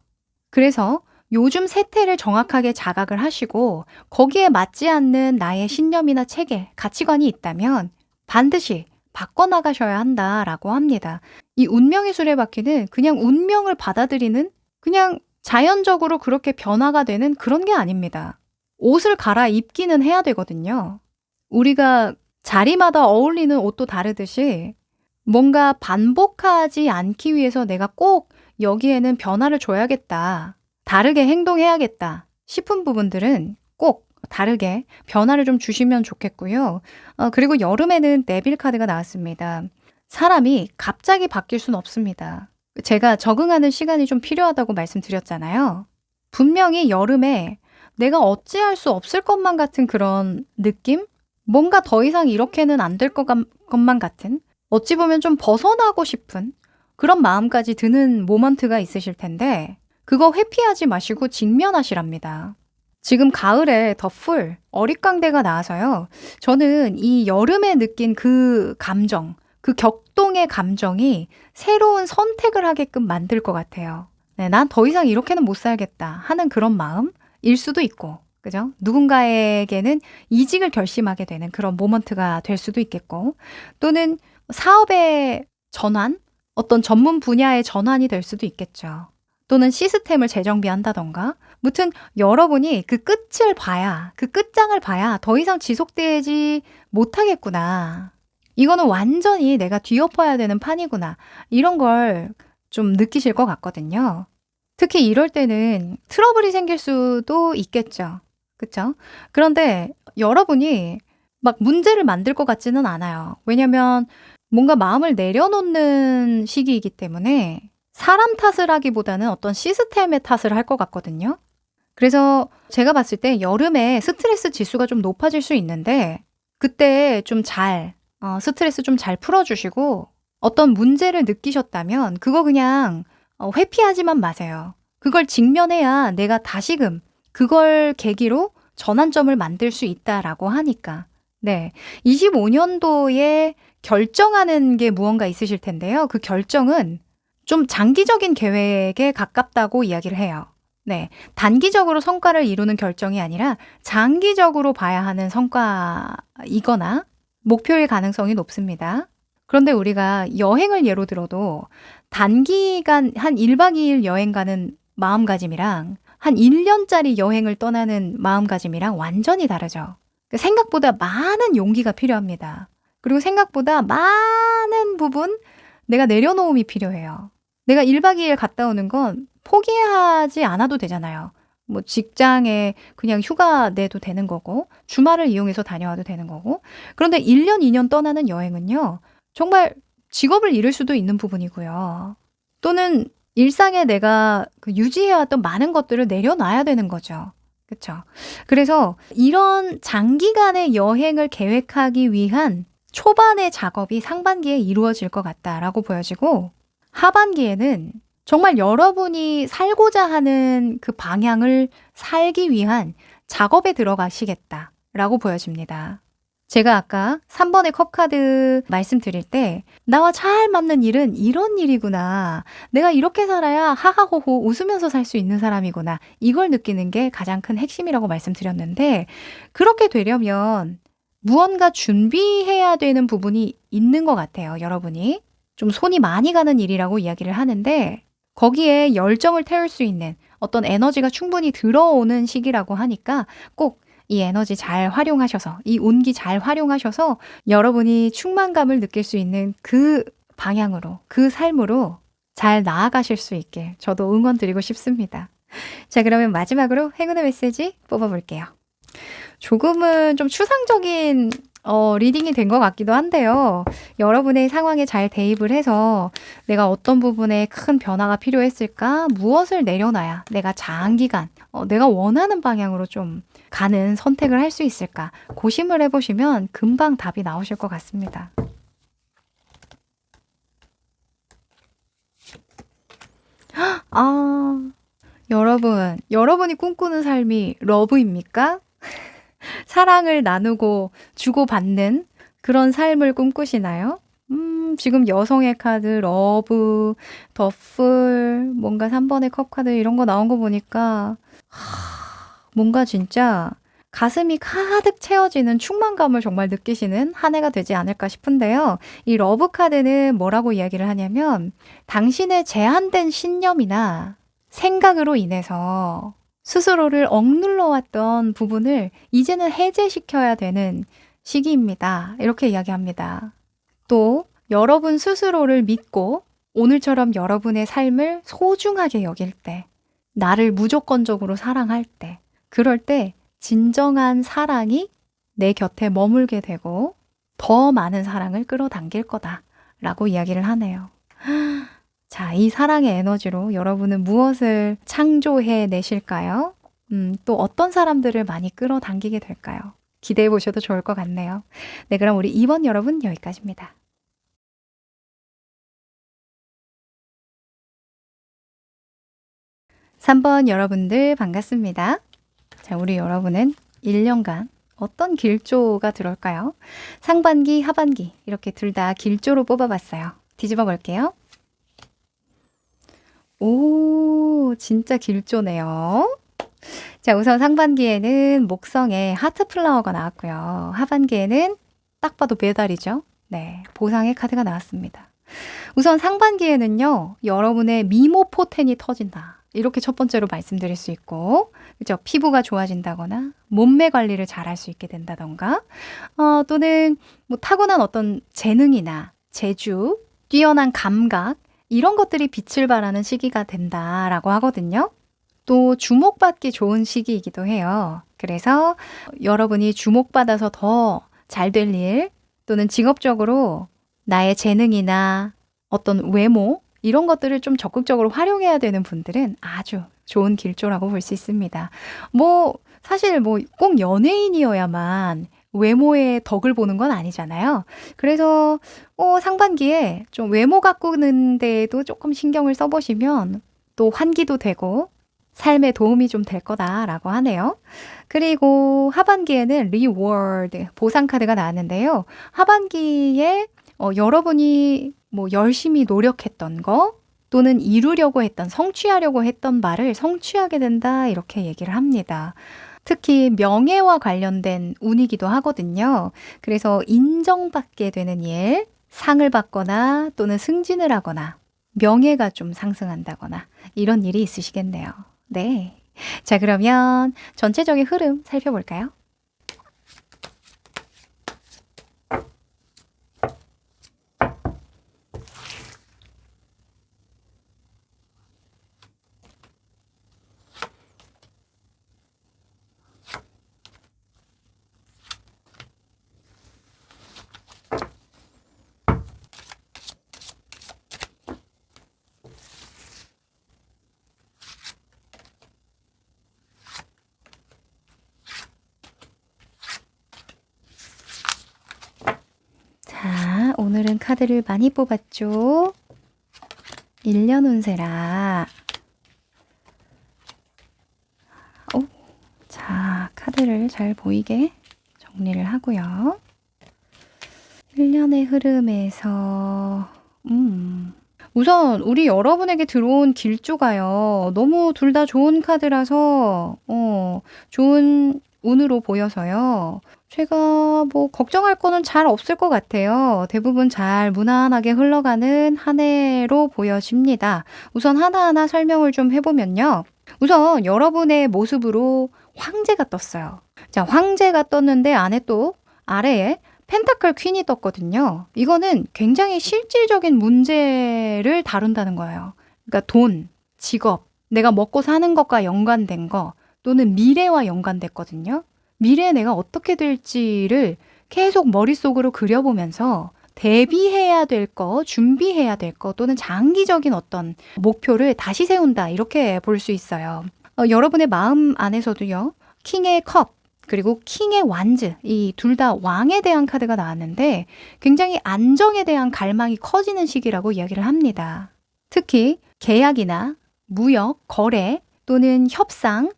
그래서 요즘 세태를 정확하게 자각을 하시고 거기에 맞지 않는 나의 신념이나 체계, 가치관이 있다면 반드시 바꿔나가셔야 한다라고 합니다. 이 운명의 수레바퀴는 그냥 운명을 받아들이는 그냥 자연적으로 그렇게 변화가 되는 그런 게 아닙니다. 옷을 갈아입기는 해야 되거든요. 우리가 자리마다 어울리는 옷도 다르듯이 뭔가 반복하지 않기 위해서 내가 꼭 여기에는 변화를 줘야겠다. 다르게 행동해야겠다 싶은 부분들은 꼭 다르게 변화를 좀 주시면 좋겠고요. 그리고 여름에는 네빌 카드가 나왔습니다. 사람이 갑자기 바뀔 수는 없습니다. 제가 적응하는 시간이 좀 필요하다고 말씀드렸잖아요. 분명히 여름에 내가 어찌할 수 없을 것만 같은 그런 느낌? 뭔가 더 이상 이렇게는 안 될 것만 같은, 어찌 보면 좀 벗어나고 싶은 그런 마음까지 드는 모먼트가 있으실 텐데 그거 회피하지 마시고 직면하시랍니다. 지금 가을에 더 풀, 어릿광대가 나와서요. 저는 이 여름에 느낀 그 감정, 그 격동의 감정이 새로운 선택을 하게끔 만들 것 같아요. 네, 난 더 이상 이렇게는 못 살겠다 하는 그런 마음일 수도 있고, 그죠? 누군가에게는 이직을 결심하게 되는 그런 모먼트가 될 수도 있겠고, 또는 사업의 전환, 어떤 전문 분야의 전환이 될 수도 있겠죠. 또는 시스템을 재정비한다던가, 무튼 여러분이 그 끝을 봐야, 그 끝장을 봐야 더 이상 지속되지 못하겠구나. 이거는 완전히 내가 뒤엎어야 되는 판이구나. 이런 걸 좀 느끼실 것 같거든요. 특히 이럴 때는 트러블이 생길 수도 있겠죠. 그쵸? 그런데 여러분이 막 문제를 만들 것 같지는 않아요. 왜냐면 뭔가 마음을 내려놓는 시기이기 때문에 사람 탓을 하기보다는 어떤 시스템의 탓을 할 것 같거든요. 그래서 제가 봤을 때 여름에 스트레스 지수가 좀 높아질 수 있는데 그때 좀 스트레스 좀 잘 풀어주시고 어떤 문제를 느끼셨다면 그거 그냥 회피하지만 마세요. 그걸 직면해야 내가 다시금 그걸 계기로 전환점을 만들 수 있다라고 하니까. 네. 25년도에 결정하는 게 무언가 있으실 텐데요. 그 결정은 좀 장기적인 계획에 가깝다고 이야기를 해요. 네. 단기적으로 성과를 이루는 결정이 아니라 장기적으로 봐야 하는 성과이거나 목표일 가능성이 높습니다. 그런데 우리가 여행을 예로 들어도 단기간 한 1박 2일 여행 가는 마음가짐이랑 한 1년짜리 여행을 떠나는 마음가짐이랑 완전히 다르죠. 생각보다 많은 용기가 필요합니다. 그리고 생각보다 많은 부분 내가 내려놓음이 필요해요. 내가 1박 2일 갔다 오는 건 포기하지 않아도 되잖아요. 뭐 직장에 그냥 휴가 내도 되는 거고 주말을 이용해서 다녀와도 되는 거고. 그런데 1년, 2년 떠나는 여행은요. 정말 직업을 잃을 수도 있는 부분이고요. 또는 일상에 내가 유지해왔던 많은 것들을 내려놔야 되는 거죠. 그쵸? 그래서 이런 장기간의 여행을 계획하기 위한 초반의 작업이 상반기에 이루어질 것 같다라고 보여지고 하반기에는 정말 여러분이 살고자 하는 그 방향을 살기 위한 작업에 들어가시겠다라고 보여집니다. 제가 아까 3번의 컵카드 말씀드릴 때 나와 잘 맞는 일은 이런 일이구나. 내가 이렇게 살아야 하하호호 웃으면서 살 수 있는 사람이구나. 이걸 느끼는 게 가장 큰 핵심이라고 말씀드렸는데 그렇게 되려면 무언가 준비해야 되는 부분이 있는 것 같아요. 여러분이. 좀 손이 많이 가는 일이라고 이야기를 하는데 거기에 열정을 태울 수 있는 어떤 에너지가 충분히 들어오는 시기라고 하니까 꼭 이 에너지 잘 활용하셔서 이 운기 잘 활용하셔서 여러분이 충만감을 느낄 수 있는 그 방향으로 그 삶으로 잘 나아가실 수 있게 저도 응원 드리고 싶습니다. 자, 그러면 마지막으로 행운의 메시지 뽑아볼게요. 조금은 좀 추상적인 리딩이 된 것 같기도 한데요. 여러분의 상황에 잘 대입을 해서 내가 어떤 부분에 큰 변화가 필요했을까? 무엇을 내려놔야 내가 장기간 내가 원하는 방향으로 좀 가는 선택을 할 수 있을까? 고심을 해보시면 금방 답이 나오실 것 같습니다. 아, 여러분이 꿈꾸는 삶이 러브입니까? 사랑을 나누고 주고받는 그런 삶을 꿈꾸시나요? 지금 여성의 카드, 러브, 더풀, 뭔가 3번의 컵 카드 이런 거 나온 거 보니까 뭔가 진짜 가슴이 가득 채워지는 충만감을 정말 느끼시는 한 해가 되지 않을까 싶은데요. 이 러브 카드는 뭐라고 이야기를 하냐면 당신의 제한된 신념이나 생각으로 인해서 스스로를 억눌러왔던 부분을 이제는 해제시켜야 되는 시기입니다. 이렇게 이야기합니다. 또 여러분 스스로를 믿고 오늘처럼 여러분의 삶을 소중하게 여길 때, 나를 무조건적으로 사랑할 때, 그럴 때 진정한 사랑이 내 곁에 머물게 되고 더 많은 사랑을 끌어당길 거다라고 이야기를 하네요. 자, 이 사랑의 에너지로 여러분은 무엇을 창조해 내실까요? 또 어떤 사람들을 많이 끌어당기게 될까요? 기대해 보셔도 좋을 것 같네요. 네, 그럼 우리 2번 여러분 여기까지입니다. 3번 여러분들 반갑습니다. 자, 우리 여러분은 1년간 어떤 길조가 들어올까요? 상반기, 하반기 이렇게 둘 다 길조로 뽑아봤어요. 뒤집어 볼게요. 오, 진짜 길조네요. 자, 우선 상반기에는 목성에 하트 플라워가 나왔고요. 하반기에는 딱 봐도 메달이죠. 네, 보상의 카드가 나왔습니다. 우선 상반기에는요, 여러분의 미모 포텐이 터진다. 이렇게 첫 번째로 말씀드릴 수 있고, 그죠? 피부가 좋아진다거나, 몸매 관리를 잘할 수 있게 된다던가, 또는 뭐 타고난 어떤 재능이나 재주, 뛰어난 감각, 이런 것들이 빛을 발하는 시기가 된다라고 하거든요. 또 주목받기 좋은 시기이기도 해요. 그래서 여러분이 주목받아서 더 잘 될 일, 또는 직업적으로 나의 재능이나 어떤 외모, 이런 것들을 좀 적극적으로 활용해야 되는 분들은 아주 좋은 길조라고 볼 수 있습니다. 뭐, 사실 뭐 꼭 연예인이어야만 외모의 덕을 보는 건 아니잖아요. 그래서 상반기에 좀 외모 가꾸는 데에도 조금 신경을 써보시면 또 환기도 되고 삶에 도움이 좀 될 거다라고 하네요. 그리고 하반기에는 리워드, 보상 카드가 나왔는데요. 하반기에 여러분이 뭐 열심히 노력했던 거 또는 이루려고 했던, 성취하려고 했던 말을 성취하게 된다 이렇게 얘기를 합니다. 특히 명예와 관련된 운이기도 하거든요. 그래서 인정받게 되는 일, 상을 받거나 또는 승진을 하거나 명예가 좀 상승한다거나 이런 일이 있으시겠네요. 네. 자, 그러면 전체적인 흐름 살펴볼까요? 자, 오늘은 카드를 많이 뽑았죠? 1년 운세라. 자, 카드를 잘 보이게 정리를 하고요. 1년의 흐름에서 우선 우리 여러분에게 들어온 길조가요. 너무 둘 다 좋은 카드라서 좋은 운으로 보여서요. 제가 뭐 걱정할 거는 잘 없을 것 같아요. 대부분 잘 무난하게 흘러가는 한 해로 보여집니다. 우선 하나하나 설명을 좀 해보면요. 우선 여러분의 모습으로 황제가 떴어요. 자, 황제가 떴는데 안에 또 아래에 펜타클 퀸이 떴거든요. 이거는 굉장히 실질적인 문제를 다룬다는 거예요. 그러니까 돈, 직업, 내가 먹고 사는 것과 연관된 거 또는 미래와 연관됐거든요. 미래에 내가 어떻게 될지를 계속 머릿속으로 그려보면서 대비해야 될 거, 준비해야 될 거 또는 장기적인 어떤 목표를 다시 세운다 이렇게 볼 수 있어요. 여러분의 마음 안에서도요. 킹의 컵 그리고 킹의 완즈 이 둘 다 왕에 대한 카드가 나왔는데 굉장히 안정에 대한 갈망이 커지는 시기라고 이야기를 합니다. 특히 계약이나 무역, 거래 또는 협상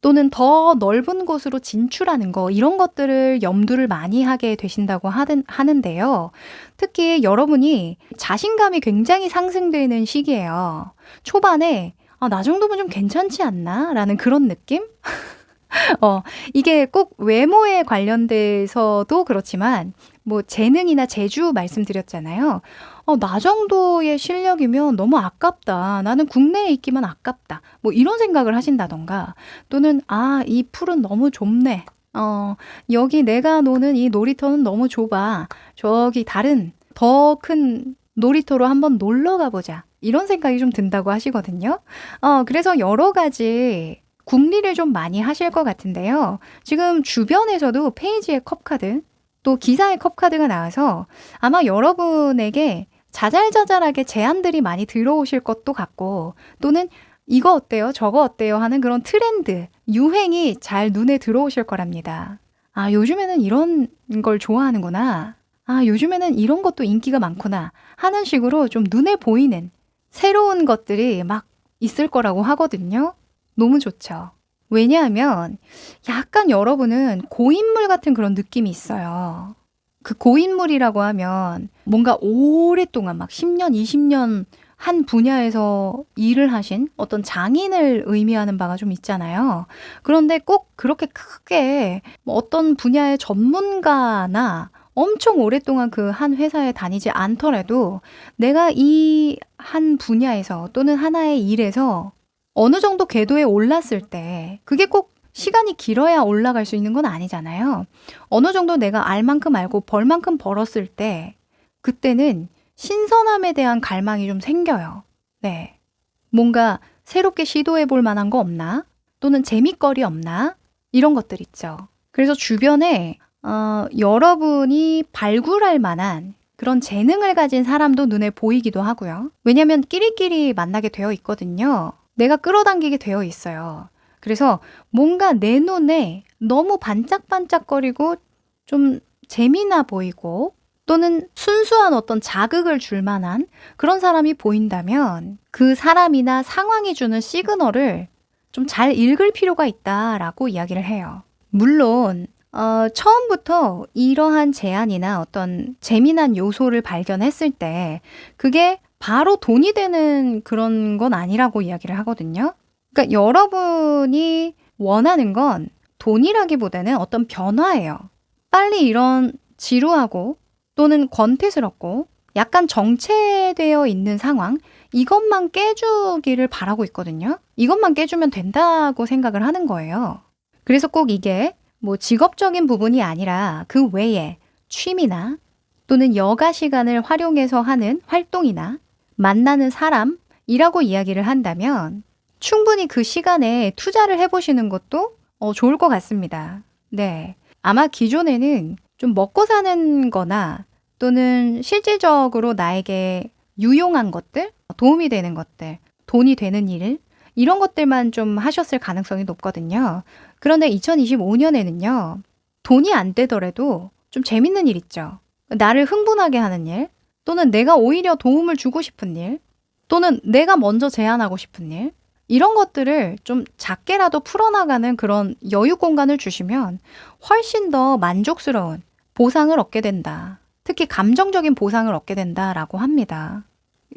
또는 더 넓은 곳으로 진출하는 거 이런 것들을 염두를 많이 하게 되신다고 하는데요. 특히 여러분이 자신감이 굉장히 상승되는 시기예요. 초반에 나 정도면 좀 괜찮지 않나? 라는 그런 느낌? 이게 꼭 외모에 관련돼서도 그렇지만 뭐 재능이나 재주 말씀드렸잖아요. 나 정도의 실력이면 너무 아깝다. 나는 국내에 있기만 아깝다. 뭐 이런 생각을 하신다던가 또는 이 풀은 너무 좁네. 여기 내가 노는 이 놀이터는 너무 좁아. 저기 다른 더 큰 놀이터로 한번 놀러 가보자. 이런 생각이 좀 든다고 하시거든요. 그래서 여러 가지 궁리를 좀 많이 하실 것 같은데요. 지금 주변에서도 페이지의 컵카드, 또 기사의 컵카드가 나와서 아마 여러분에게 자잘자잘하게 제안들이 많이 들어오실 것도 같고 또는 이거 어때요? 저거 어때요? 하는 그런 트렌드, 유행이 잘 눈에 들어오실 거랍니다. 아, 요즘에는 이런 걸 좋아하는구나. 아, 요즘에는 이런 것도 인기가 많구나. 하는 식으로 좀 눈에 보이는 새로운 것들이 막 있을 거라고 하거든요. 너무 좋죠. 왜냐하면 약간 여러분은 고인물 같은 그런 느낌이 있어요. 그 고인물이라고 하면 뭔가 오랫동안 막 10년, 20년 한 분야에서 일을 하신 어떤 장인을 의미하는 바가 좀 있잖아요. 그런데 꼭 그렇게 크게 뭐 어떤 분야의 전문가나 엄청 오랫동안 그 한 회사에 다니지 않더라도 내가 이 한 분야에서 또는 하나의 일에서 어느 정도 궤도에 올랐을 때 그게 꼭 시간이 길어야 올라갈 수 있는 건 아니잖아요. 어느 정도 내가 알 만큼 알고 벌 만큼 벌었을 때 그때는 신선함에 대한 갈망이 좀 생겨요. 네. 뭔가 새롭게 시도해 볼 만한 거 없나? 또는 재밌거리 없나? 이런 것들 있죠. 그래서 주변에 여러분이 발굴할 만한 그런 재능을 가진 사람도 눈에 보이기도 하고요. 왜냐하면 끼리끼리 만나게 되어 있거든요. 내가 끌어당기게 되어 있어요. 그래서 뭔가 내 눈에 너무 반짝반짝거리고 좀 재미나 보이고 또는 순수한 어떤 자극을 줄 만한 그런 사람이 보인다면 그 사람이나 상황이 주는 시그널을 좀 잘 읽을 필요가 있다라고 이야기를 해요. 물론 처음부터 이러한 제안이나 어떤 재미난 요소를 발견했을 때 그게 바로 돈이 되는 그런 건 아니라고 이야기를 하거든요. 그러니까 여러분이 원하는 건 돈이라기보다는 어떤 변화예요. 빨리 이런 지루하고 또는 권태스럽고 약간 정체되어 있는 상황, 이것만 깨주기를 바라고 있거든요. 이것만 깨주면 된다고 생각을 하는 거예요. 그래서 꼭 이게 뭐 직업적인 부분이 아니라 그 외에 취미나 또는 여가 시간을 활용해서 하는 활동이나 만나는 사람이라고 이야기를 한다면 충분히 그 시간에 투자를 해보시는 것도 좋을 것 같습니다. 네. 아마 기존에는 좀 먹고 사는 거나 또는 실질적으로 나에게 유용한 것들, 도움이 되는 것들, 돈이 되는 일, 이런 것들만 좀 하셨을 가능성이 높거든요. 그런데 2025년에는요, 돈이 안 되더라도 좀 재밌는 일 있죠. 나를 흥분하게 하는 일, 또는 내가 오히려 도움을 주고 싶은 일, 또는 내가 먼저 제안하고 싶은 일, 이런 것들을 좀 작게라도 풀어나가는 그런 여유 공간을 주시면 훨씬 더 만족스러운 보상을 얻게 된다. 특히 감정적인 보상을 얻게 된다라고 합니다.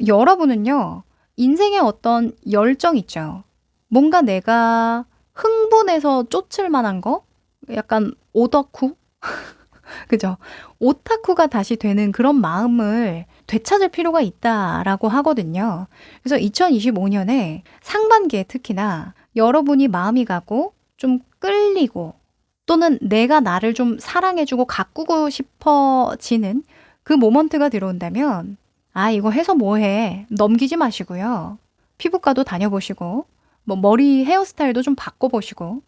여러분은요, 인생의 어떤 열정 있죠. 뭔가 내가 흥분해서 쫓을 만한 거? 약간 오덕후? 그죠? 오타쿠가 다시 되는 그런 마음을 되찾을 필요가 있다라고 하거든요. 그래서 2025년에 상반기에 특히나 여러분이 마음이 가고 좀 끌리고 또는 내가 나를 좀 사랑해주고 가꾸고 싶어지는 그 모먼트가 들어온다면 아, 이거 해서 뭐해. 넘기지 마시고요. 피부과도 다녀보시고 뭐 머리 헤어스타일도 좀 바꿔보시고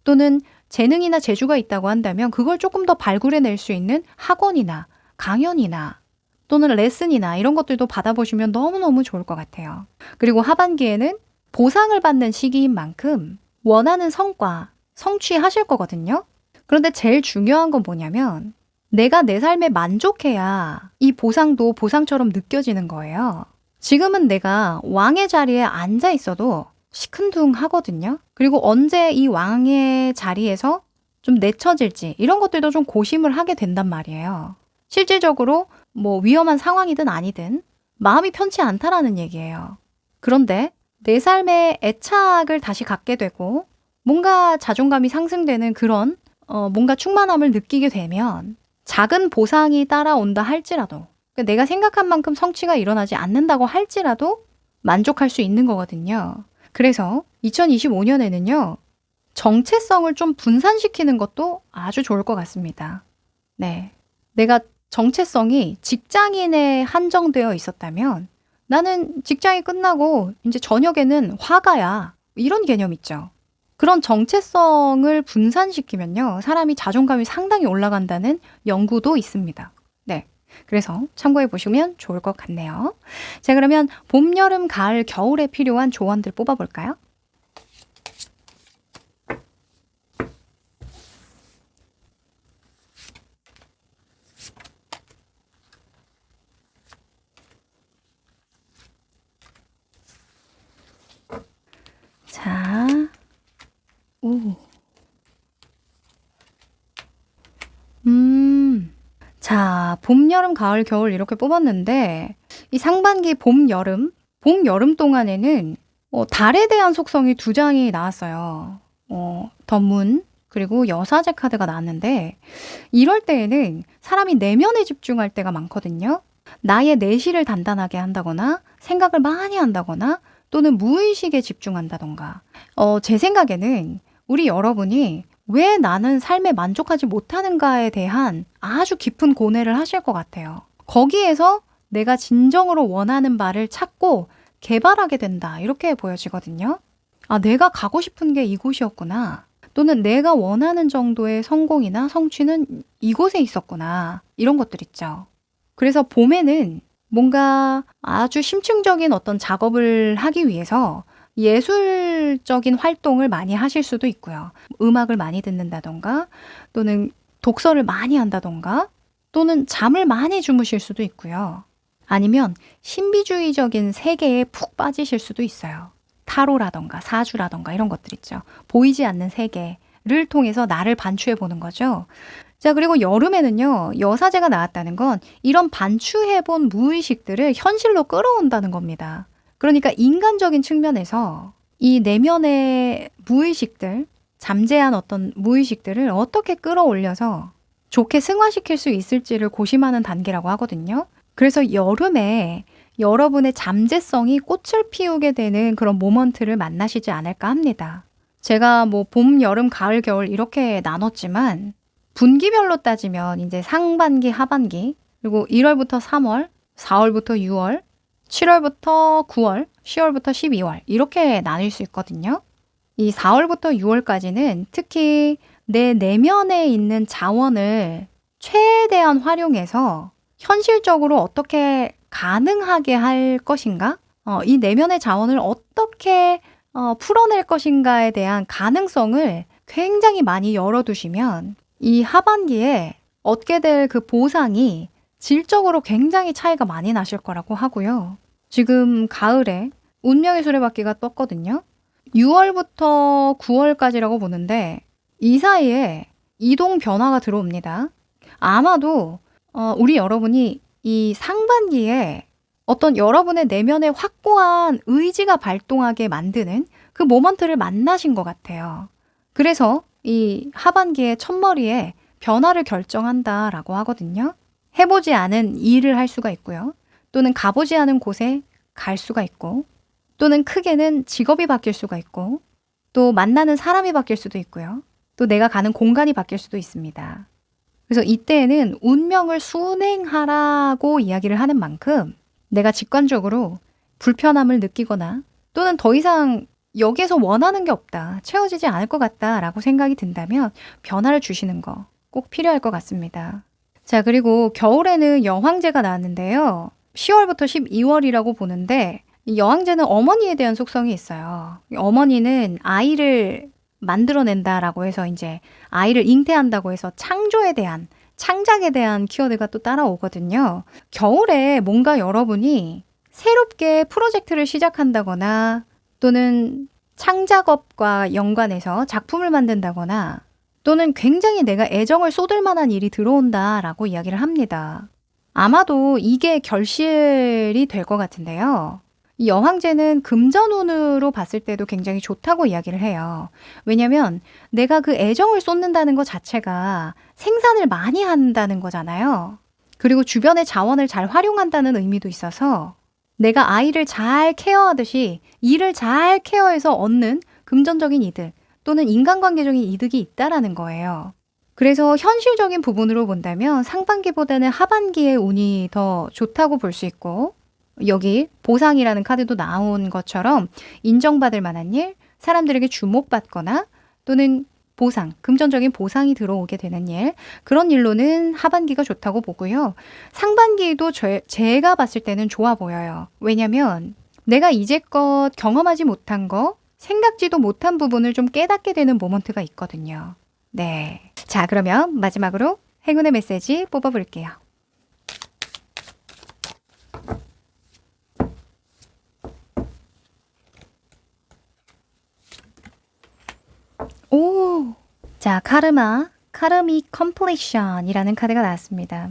또는 재능이나 재주가 있다고 한다면 그걸 조금 더 발굴해낼 수 있는 학원이나 강연이나 또는 레슨이나 이런 것들도 받아보시면 너무너무 좋을 것 같아요. 그리고 하반기에는 보상을 받는 시기인 만큼 원하는 성과, 성취하실 거거든요. 그런데 제일 중요한 건 뭐냐면 내가 내 삶에 만족해야 이 보상도 보상처럼 느껴지는 거예요. 지금은 내가 왕의 자리에 앉아 있어도 시큰둥하거든요. 그리고 언제 이 왕의 자리에서 좀 내쳐질지 이런 것들도 좀 고심을 하게 된단 말이에요. 실질적으로 뭐 위험한 상황이든 아니든 마음이 편치 않다라는 얘기예요. 그런데 내 삶에 애착을 다시 갖게 되고 뭔가 자존감이 상승되는 그런 뭔가 충만함을 느끼게 되면 작은 보상이 따라온다 할지라도 그러니까 내가 생각한 만큼 성취가 일어나지 않는다고 할지라도 만족할 수 있는 거거든요. 그래서 2025년에는요. 정체성을 좀 분산시키는 것도 아주 좋을 것 같습니다. 네. 내가 정체성이 직장인에 한정되어 있었다면 나는 직장이 끝나고 이제 저녁에는 화가야. 이런 개념 있죠. 그런 정체성을 분산시키면요. 사람이 자존감이 상당히 올라간다는 연구도 있습니다. 네. 그래서 참고해 보시면 좋을 것 같네요. 자, 그러면 봄, 여름, 가을, 겨울에 필요한 조언들 뽑아볼까요? 오. 음. 자, 봄, 여름, 가을, 겨울 이렇게 뽑았는데 이 상반기 봄, 여름 동안에는 달에 대한 속성이 두 장이 나왔어요. 더 문 그리고 여사제 카드가 나왔는데 이럴 때에는 사람이 내면에 집중할 때가 많거든요. 나의 내실을 단단하게 한다거나 생각을 많이 한다거나 또는 무의식에 집중한다던가. 제 생각에는 우리 여러분이 왜 나는 삶에 만족하지 못하는가에 대한 아주 깊은 고뇌를 하실 것 같아요. 거기에서 내가 진정으로 원하는 바를 찾고 개발하게 된다. 이렇게 보여지거든요. 아, 내가 가고 싶은 게 이곳이었구나. 또는 내가 원하는 정도의 성공이나 성취는 이곳에 있었구나. 이런 것들 있죠. 그래서 봄에는 뭔가 아주 심층적인 어떤 작업을 하기 위해서 예술적인 활동을 많이 하실 수도 있고요. 음악을 많이 듣는다던가 또는 독서를 많이 한다던가 또는 잠을 많이 주무실 수도 있고요. 아니면 신비주의적인 세계에 푹 빠지실 수도 있어요. 타로라던가 사주라던가 이런 것들 있죠. 보이지 않는 세계를 통해서 나를 반추해 보는 거죠. 자, 그리고 여름에는요, 여사제가 나왔다는 건 이런 반추해본 무의식들을 현실로 끌어온다는 겁니다. 그러니까 인간적인 측면에서 이 내면의 무의식들, 잠재한 어떤 무의식들을 어떻게 끌어올려서 좋게 승화시킬 수 있을지를 고심하는 단계라고 하거든요. 그래서 여름에 여러분의 잠재성이 꽃을 피우게 되는 그런 모먼트를 만나시지 않을까 합니다. 제가 뭐 봄, 여름, 가을, 겨울 이렇게 나눴지만 분기별로 따지면 이제 상반기, 하반기, 그리고 1월부터 3월, 4월부터 6월, 7월부터 9월, 10월부터 12월 이렇게 나눌 수 있거든요. 이 4월부터 6월까지는 특히 내 내면에 있는 자원을 최대한 활용해서 현실적으로 어떻게 가능하게 할 것인가? 이 내면의 자원을 어떻게 풀어낼 것인가에 대한 가능성을 굉장히 많이 열어두시면 이 하반기에 얻게 될 그 보상이 질적으로 굉장히 차이가 많이 나실 거라고 하고요. 지금 가을에 운명의 수레바퀴가 떴거든요. 6월부터 9월까지라고 보는데 이 사이에 이동 변화가 들어옵니다. 아마도 우리 여러분이 이 상반기에 어떤 여러분의 내면에 확고한 의지가 발동하게 만드는 그 모먼트를 만나신 것 같아요. 그래서 이 하반기의 첫머리에 변화를 결정한다라고 하거든요. 해보지 않은 일을 할 수가 있고요. 또는 가보지 않은 곳에 갈 수가 있고, 또는 크게는 직업이 바뀔 수가 있고, 또 만나는 사람이 바뀔 수도 있고요. 또 내가 가는 공간이 바뀔 수도 있습니다. 그래서 이때에는 운명을 순행하라고 이야기를 하는 만큼 내가 직관적으로 불편함을 느끼거나 또는 더 이상 여기에서 원하는 게 없다, 채워지지 않을 것 같다라고 생각이 든다면 변화를 주시는 거 꼭 필요할 것 같습니다. 자, 그리고 겨울에는 여황제가 나왔는데요. 10월부터 12월이라고 보는데 이 여황제는 어머니에 대한 속성이 있어요. 어머니는 아이를 만들어낸다라고 해서 이제 아이를 잉태한다고 해서 창조에 대한 창작에 대한 키워드가 또 따라오거든요. 겨울에 뭔가 여러분이 새롭게 프로젝트를 시작한다거나 또는 창작업과 연관해서 작품을 만든다거나 또는 굉장히 내가 애정을 쏟을 만한 일이 들어온다라고 이야기를 합니다. 아마도 이게 결실이 될 것 같은데요. 이 여황제는 금전운으로 봤을 때도 굉장히 좋다고 이야기를 해요. 왜냐면 내가 그 애정을 쏟는다는 것 자체가 생산을 많이 한다는 거잖아요. 그리고 주변의 자원을 잘 활용한다는 의미도 있어서 내가 아이를 잘 케어하듯이 일을 잘 케어해서 얻는 금전적인 이득 또는 인간관계적인 이득이 있다라는 거예요. 그래서 현실적인 부분으로 본다면 상반기보다는 하반기의 운이 더 좋다고 볼 수 있고 여기 보상이라는 카드도 나온 것처럼 인정받을 만한 일, 사람들에게 주목받거나 또는 보상, 금전적인 보상이 들어오게 되는 일, 그런 일로는 하반기가 좋다고 보고요. 상반기도 제가 봤을 때는 좋아 보여요. 왜냐면 내가 이제껏 경험하지 못한 거, 생각지도 못한 부분을 좀 깨닫게 되는 모먼트가 있거든요. 네. 자, 그러면 마지막으로 행운의 메시지 뽑아볼게요. 오, 자, 카르믹 컴플리션이라는 카드가 나왔습니다.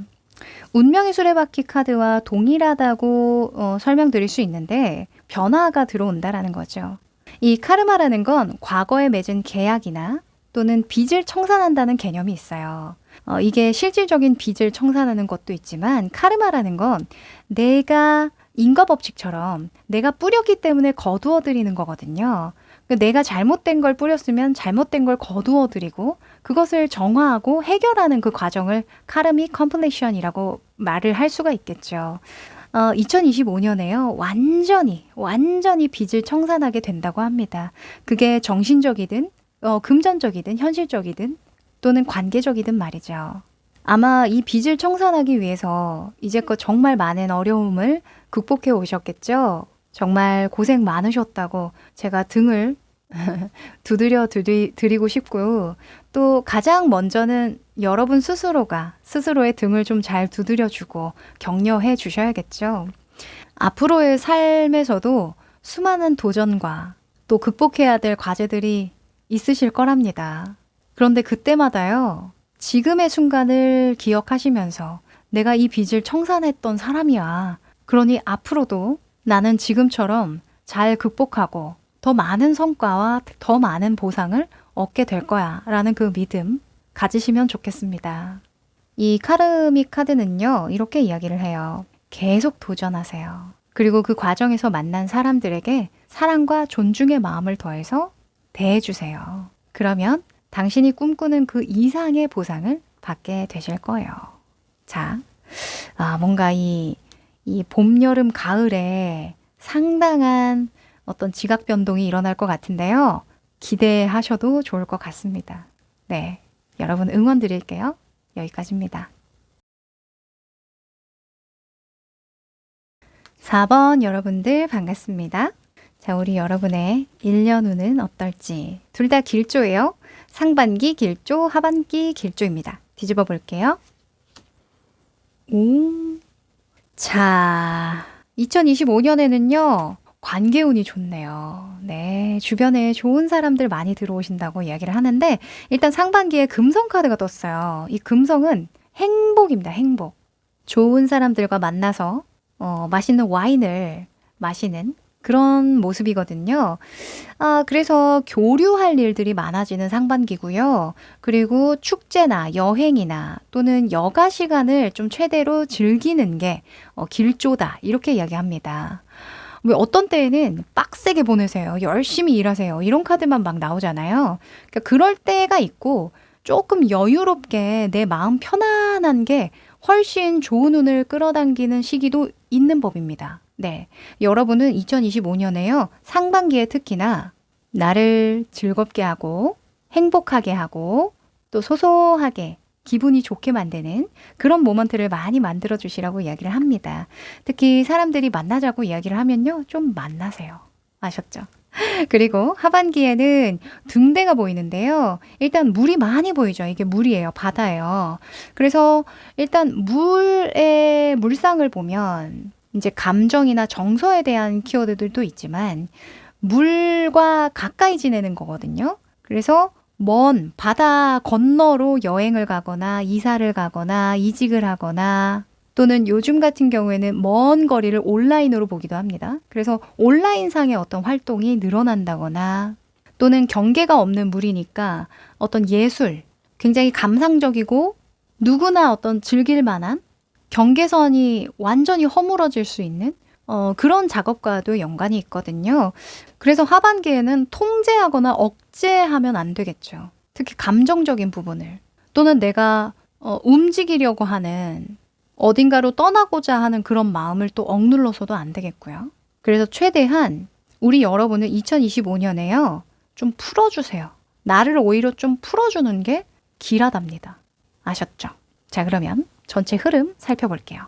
운명의 수레바퀴 카드와 동일하다고 설명드릴 수 있는데 변화가 들어온다라는 거죠. 이 카르마라는 건 과거에 맺은 계약이나 또는 빚을 청산한다는 개념이 있어요. 이게 실질적인 빚을 청산하는 것도 있지만 카르마라는 건 내가 인과법칙처럼 내가 뿌렸기 때문에 거두어 드리는 거거든요. 내가 잘못된 걸 뿌렸으면 잘못된 걸 거두어 드리고 그것을 정화하고 해결하는 그 과정을 카르믹 컴플리션이라고 말을 할 수가 있겠죠. 2025년에요. 완전히 빚을 청산하게 된다고 합니다. 그게 정신적이든 금전적이든 현실적이든 또는 관계적이든 말이죠. 아마 이 빚을 청산하기 위해서 이제껏 정말 많은 어려움을 극복해 오셨겠죠? 정말 고생 많으셨다고 제가 등을 두드려 드리고 싶고요. 또 가장 먼저는 여러분 스스로가 스스로의 등을 좀 잘 두드려 주고 격려해 주셔야겠죠. 앞으로의 삶에서도 수많은 도전과 또 극복해야 될 과제들이 있으실 거랍니다. 그런데 그때마다요, 지금의 순간을 기억하시면서 내가 이 빚을 청산했던 사람이야. 그러니 앞으로도 나는 지금처럼 잘 극복하고 더 많은 성과와 더 많은 보상을 얻게 될 거야. 라는 그 믿음 가지시면 좋겠습니다. 이 카르믹 카드는요, 이렇게 이야기를 해요. 계속 도전하세요. 그리고 그 과정에서 만난 사람들에게 사랑과 존중의 마음을 더해서 대해주세요. 그러면 당신이 꿈꾸는 그 이상의 보상을 받게 되실 거예요. 자, 뭔가 이 봄, 여름, 가을에 상당한 어떤 지각 변동이 일어날 것 같은데요. 기대하셔도 좋을 것 같습니다. 네, 여러분 응원 드릴게요. 여기까지입니다. 4번 여러분들 반갑습니다. 자, 우리 여러분의 1년 후는 어떨지. 둘 다 길조예요. 상반기 길조, 하반기 길조입니다. 뒤집어 볼게요. 자, 2025년에는요. 관계운이 좋네요. 네, 주변에 좋은 사람들 많이 들어오신다고 이야기를 하는데 일단 상반기에 금성 카드가 떴어요. 이 금성은 행복입니다. 행복. 좋은 사람들과 만나서 맛있는 와인을 마시는 그런 모습이거든요. 그래서 교류할 일들이 많아지는 상반기고요. 그리고 축제나 여행이나 또는 여가 시간을 좀 최대로 즐기는 게 길조다. 이렇게 이야기합니다. 왜 어떤 때에는 빡세게 보내세요. 열심히 일하세요. 이런 카드만 막 나오잖아요. 그러니까 그럴 때가 있고 조금 여유롭게 내 마음 편안한 게 훨씬 좋은 운을 끌어당기는 시기도 있는 법입니다. 네. 여러분은 2025년에요. 상반기에 특히나 나를 즐겁게 하고 행복하게 하고 또 소소하게 기분이 좋게 만드는 그런 모먼트를 많이 만들어 주시라고 이야기를 합니다. 특히 사람들이 만나자고 이야기를 하면요. 좀 만나세요. 아셨죠? 그리고 하반기에는 등대가 보이는데요. 일단 물이 많이 보이죠. 이게 물이에요. 바다예요. 그래서 일단 물의 물상을 보면 이제 감정이나 정서에 대한 키워드들도 있지만 물과 가까이 지내는 거거든요. 그래서 먼 바다 건너로 여행을 가거나 이사를 가거나 이직을 하거나 또는 요즘 같은 경우에는 먼 거리를 온라인으로 보기도 합니다. 그래서 온라인상의 어떤 활동이 늘어난다거나 또는 경계가 없는 물이니까 어떤 예술, 굉장히 감상적이고 누구나 어떤 즐길 만한 경계선이 완전히 허물어질 수 있는 그런 작업과도 연관이 있거든요. 그래서 하반기에는 통제하거나 억제하면 안 되겠죠. 특히 감정적인 부분을 또는 내가 움직이려고 하는 어딘가로 떠나고자 하는 그런 마음을 또 억눌러서도 안 되겠고요. 그래서 최대한 우리 여러분은 2025년에요. 좀 풀어주세요. 나를 오히려 좀 풀어주는 게 길하답니다. 아셨죠? 자, 그러면 전체 흐름 살펴볼게요.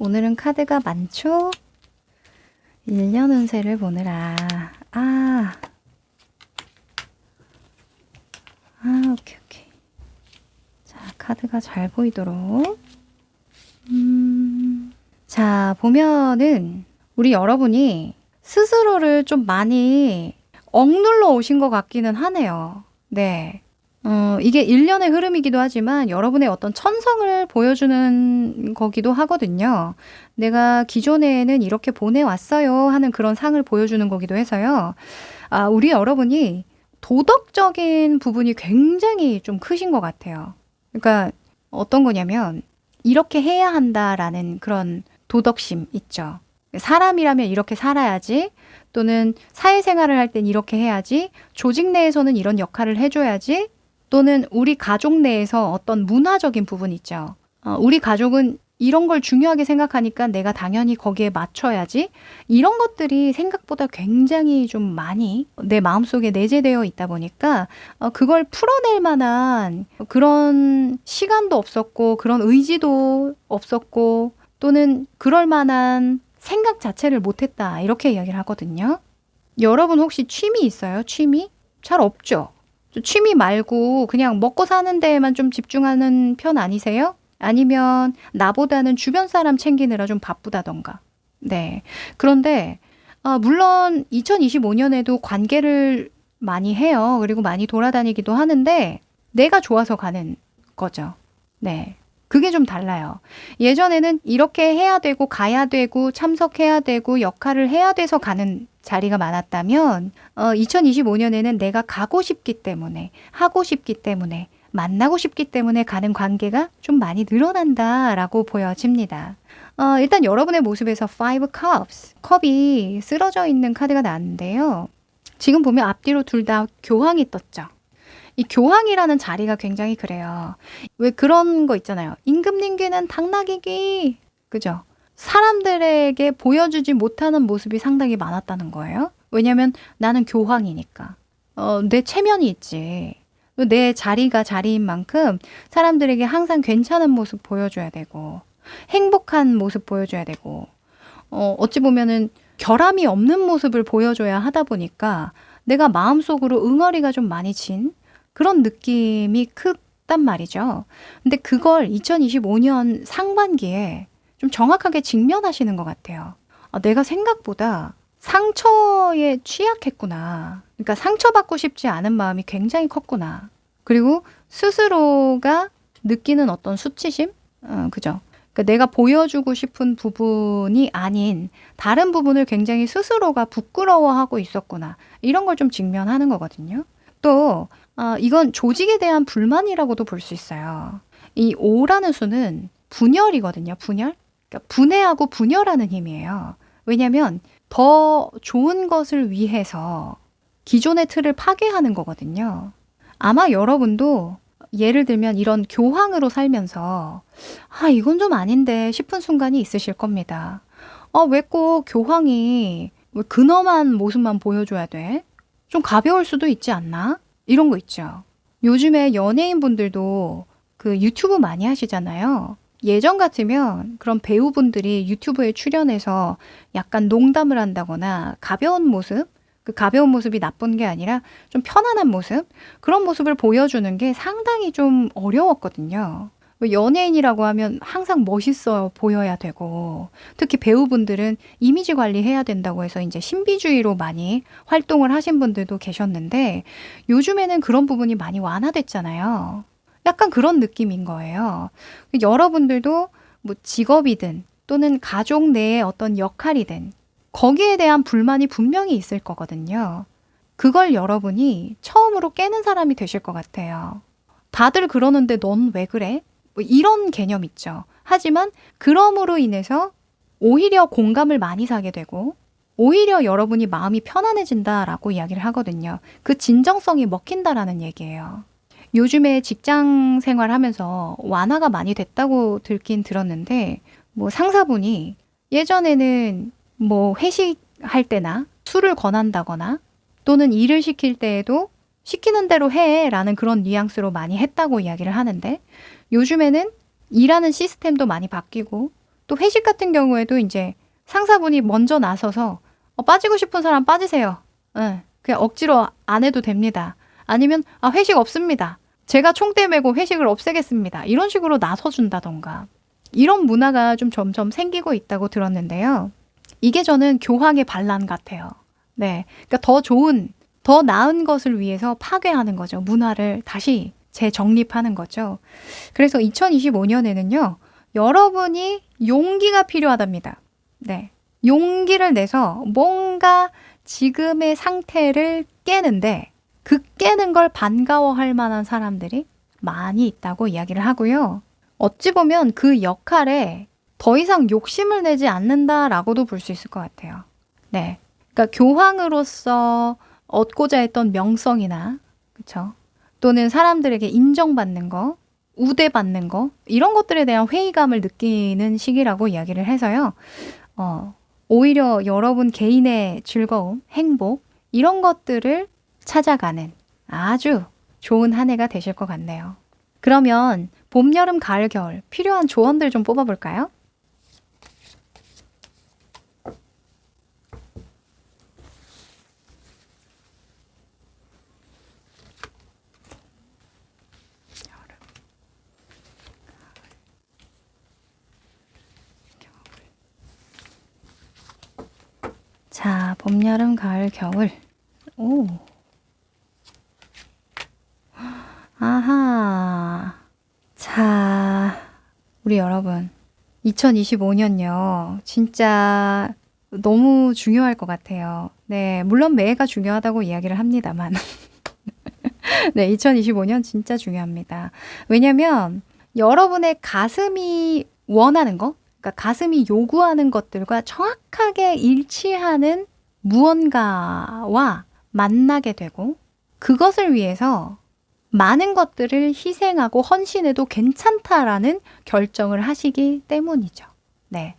오늘은 카드가 많죠? 1년 운세를 보느라. 오케이, 오케이. 자, 카드가 잘 보이도록. 자, 보면은 우리 여러분이 스스로를 좀 많이 억눌러 오신 것 같기는 하네요. 네. 이게 일련의 흐름이기도 하지만 여러분의 어떤 천성을 보여주는 거기도 하거든요. 내가 기존에는 이렇게 보내왔어요 하는 그런 상을 보여주는 거기도 해서요. 우리 여러분이 도덕적인 부분이 굉장히 좀 크신 것 같아요. 그러니까 어떤 거냐면 이렇게 해야 한다라는 그런 도덕심 있죠. 사람이라면 이렇게 살아야지, 또는 사회생활을 할 땐 이렇게 해야지, 조직 내에서는 이런 역할을 해줘야지, 또는 우리 가족 내에서 어떤 문화적인 부분 있죠. 우리 가족은 이런 걸 중요하게 생각하니까 내가 당연히 거기에 맞춰야지. 이런 것들이 생각보다 굉장히 좀 많이 내 마음속에 내재되어 있다 보니까 그걸 풀어낼 만한 그런 시간도 없었고, 그런 의지도 없었고, 또는 그럴 만한 생각 자체를 못했다, 이렇게 이야기를 하거든요. 여러분 혹시 취미 있어요? 취미? 잘 없죠? 취미 말고 그냥 먹고 사는 데에만 좀 집중하는 편 아니세요? 아니면 나보다는 주변 사람 챙기느라 좀 바쁘다던가. 네. 그런데 물론 2025년에도 관계를 많이 해요. 그리고 많이 돌아다니기도 하는데 내가 좋아서 가는 거죠. 네. 그게 좀 달라요. 예전에는 이렇게 해야 되고 가야 되고 참석해야 되고 역할을 해야 돼서 가는 자리가 많았다면 2025년에는 내가 가고 싶기 때문에, 하고 싶기 때문에, 만나고 싶기 때문에 가는 관계가 좀 많이 늘어난다라고 보여집니다. 일단 여러분의 모습에서 Five Cups, 컵이 쓰러져 있는 카드가 나왔는데요. 지금 보면 앞뒤로 둘 다 교황이 떴죠. 이 교황이라는 자리가 굉장히 그래요. 왜 그런 거 있잖아요. 임금님께는 당나귀기. 그죠? 사람들에게 보여주지 못하는 모습이 상당히 많았다는 거예요. 왜냐면 나는 교황이니까. 내 체면이 있지. 내 자리가 자리인 만큼 사람들에게 항상 괜찮은 모습 보여줘야 되고, 행복한 모습 보여줘야 되고, 어찌 보면은 결함이 없는 모습을 보여줘야 하다 보니까 내가 마음속으로 응어리가 좀 많이 진 그런 느낌이 크단 말이죠. 근데 그걸 2025년 상반기에 좀 정확하게 직면하시는 것 같아요. 내가 생각보다 상처에 취약했구나. 그러니까 상처받고 싶지 않은 마음이 굉장히 컸구나. 그리고 스스로가 느끼는 어떤 수치심? 그죠? 그러니까 내가 보여주고 싶은 부분이 아닌 다른 부분을 굉장히 스스로가 부끄러워하고 있었구나. 이런 걸 좀 직면하는 거거든요. 또 이건 조직에 대한 불만이라고도 볼 수 있어요. 이 5라는 수는 분열이거든요. 분열? 그러니까 분해하고 분열하는 힘이에요. 왜냐하면 더 좋은 것을 위해서 기존의 틀을 파괴하는 거거든요. 아마 여러분도 예를 들면 이런 교황으로 살면서 이건 좀 아닌데 싶은 순간이 있으실 겁니다. 왜 꼭 교황이 왜 근엄한 모습만 보여줘야 돼? 좀 가벼울 수도 있지 않나? 이런 거 있죠. 요즘에 연예인분들도 그 유튜브 많이 하시잖아요. 예전 같으면 그런 배우분들이 유튜브에 출연해서 약간 농담을 한다거나 가벼운 모습, 그 가벼운 모습이 나쁜 게 아니라 좀 편안한 모습, 그런 모습을 보여주는 게 상당히 좀 어려웠거든요. 연예인이라고 하면 항상 멋있어 보여야 되고, 특히 배우분들은 이미지 관리해야 된다고 해서 이제 신비주의로 많이 활동을 하신 분들도 계셨는데, 요즘에는 그런 부분이 많이 완화됐잖아요. 약간 그런 느낌인 거예요. 여러분들도 뭐 직업이든 또는 가족 내의 어떤 역할이든 거기에 대한 불만이 분명히 있을 거거든요. 그걸 여러분이 처음으로 깨는 사람이 되실 것 같아요. 다들 그러는데 넌 왜 그래? 뭐 이런 개념 있죠. 하지만 그럼으로 인해서 오히려 공감을 많이 사게 되고 오히려 여러분이 마음이 편안해진다라고 이야기를 하거든요. 그 진정성이 먹힌다라는 얘기예요. 요즘에 직장 생활하면서 완화가 많이 됐다고 듣긴 들었는데, 뭐 상사분이 예전에는 뭐 회식할 때나 술을 권한다거나 또는 일을 시킬 때에도 시키는 대로 해라는 그런 뉘앙스로 많이 했다고 이야기를 하는데, 요즘에는 일하는 시스템도 많이 바뀌고 또 회식 같은 경우에도 이제 상사분이 먼저 나서서 빠지고 싶은 사람 빠지세요. 예, 그냥 억지로 안 해도 됩니다. 아니면 회식 없습니다. 제가 총대 메고 회식을 없애겠습니다. 이런 식으로 나서준다던가. 이런 문화가 좀 점점 생기고 있다고 들었는데요. 이게 저는 교황의 반란 같아요. 네, 그러니까 더 좋은, 더 나은 것을 위해서 파괴하는 거죠. 문화를 다시 재정립하는 거죠. 그래서 2025년에는요. 여러분이 용기가 필요하답니다. 네, 용기를 내서 뭔가 지금의 상태를 깨는데 그 깨는 걸 반가워할 만한 사람들이 많이 있다고 이야기를 하고요. 어찌 보면 그 역할에 더 이상 욕심을 내지 않는다라고도 볼 수 있을 것 같아요. 네, 그러니까 교황으로서 얻고자 했던 명성이나, 그쵸? 또는 사람들에게 인정받는 거, 우대받는 거, 이런 것들에 대한 회의감을 느끼는 시기라고 이야기를 해서요. 오히려 여러분 개인의 즐거움, 행복, 이런 것들을 찾아가는 아주 좋은 한 해가 되실 것 같네요. 그러면 봄, 여름, 가을, 겨울 필요한 조언들 좀 뽑아볼까요? 자, 봄, 여름, 가을, 겨울. 오. 아하. 자, 우리 여러분. 2025년요. 진짜 너무 중요할 것 같아요. 네, 물론 매해가 중요하다고 이야기를 합니다만. 네, 2025년 진짜 중요합니다. 왜냐면 여러분의 가슴이 원하는 거, 그러니까 가슴이 요구하는 것들과 정확하게 일치하는 무언가와 만나게 되고 그것을 위해서 많은 것들을 희생하고 헌신해도 괜찮다라는 결정을 하시기 때문이죠. 네,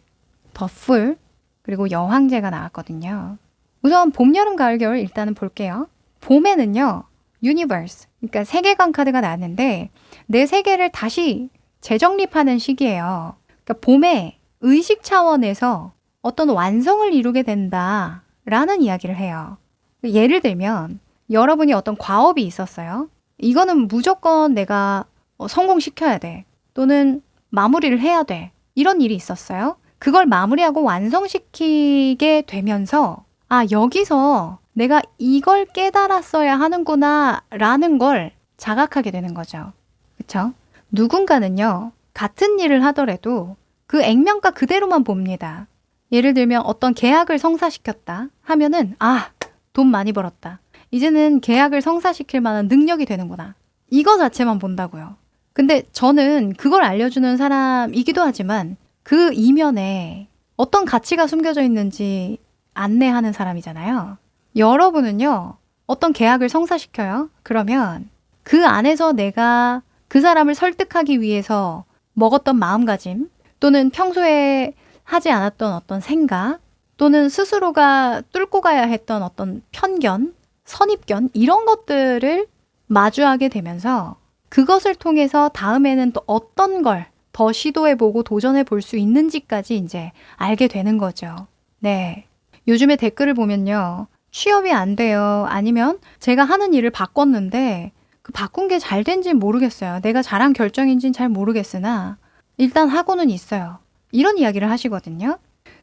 더 풀, 그리고 여황제가 나왔거든요. 우선 봄, 여름, 가을, 겨울 일단은 볼게요. 봄에는요. 유니버스, 그러니까 세계관 카드가 나왔는데 내 세계를 다시 재정립하는 시기예요. 그러니까 봄에 의식 차원에서 어떤 완성을 이루게 된다라는 이야기를 해요. 예를 들면 여러분이 어떤 과업이 있었어요. 이거는 무조건 내가 성공시켜야 돼. 또는 마무리를 해야 돼. 이런 일이 있었어요. 그걸 마무리하고 완성시키게 되면서 여기서 내가 이걸 깨달았어야 하는구나 라는 걸 자각하게 되는 거죠. 그쵸? 누군가는요, 같은 일을 하더라도 그 액면가 그대로만 봅니다. 예를 들면 어떤 계약을 성사시켰다 하면은 돈 많이 벌었다. 이제는 계약을 성사시킬 만한 능력이 되는구나. 이거 자체만 본다고요. 근데 저는 그걸 알려주는 사람이기도 하지만 그 이면에 어떤 가치가 숨겨져 있는지 안내하는 사람이잖아요. 여러분은요, 어떤 계약을 성사시켜요? 그러면 그 안에서 내가 그 사람을 설득하기 위해서 먹었던 마음가짐, 또는 평소에 하지 않았던 어떤 생각, 또는 스스로가 뚫고 가야 했던 어떤 편견, 선입견, 이런 것들을 마주하게 되면서 그것을 통해서 다음에는 또 어떤 걸 더 시도해보고 도전해볼 수 있는지까지 이제 알게 되는 거죠. 네. 요즘에 댓글을 보면요. 취업이 안 돼요. 아니면 제가 하는 일을 바꿨는데 그 바꾼 게 잘 된지 모르겠어요. 내가 잘한 결정인지는 잘 모르겠으나 일단 하고는 있어요. 이런 이야기를 하시거든요.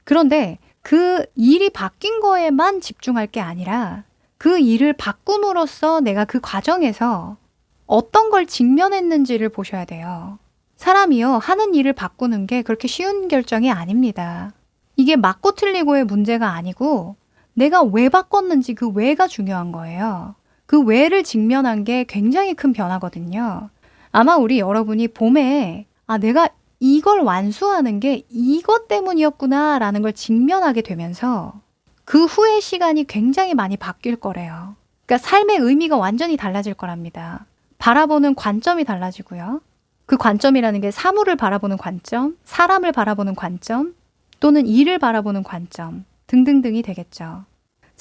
그런데 그 일이 바뀐 거에만 집중할 게 아니라 그 일을 바꿈으로써 내가 그 과정에서 어떤 걸 직면했는지를 보셔야 돼요. 사람이요, 하는 일을 바꾸는 게 그렇게 쉬운 결정이 아닙니다. 이게 맞고 틀리고의 문제가 아니고 내가 왜 바꿨는지 그 왜가 중요한 거예요. 그 왜를 직면한 게 굉장히 큰 변화거든요. 아마 우리 여러분이 봄에 내가 이걸 완수하는 게 이것 때문이었구나 라는 걸 직면하게 되면서 그 후의 시간이 굉장히 많이 바뀔 거래요. 그러니까 삶의 의미가 완전히 달라질 거랍니다. 바라보는 관점이 달라지고요. 그 관점이라는 게 사물을 바라보는 관점, 사람을 바라보는 관점, 또는 일을 바라보는 관점 등등등이 되겠죠.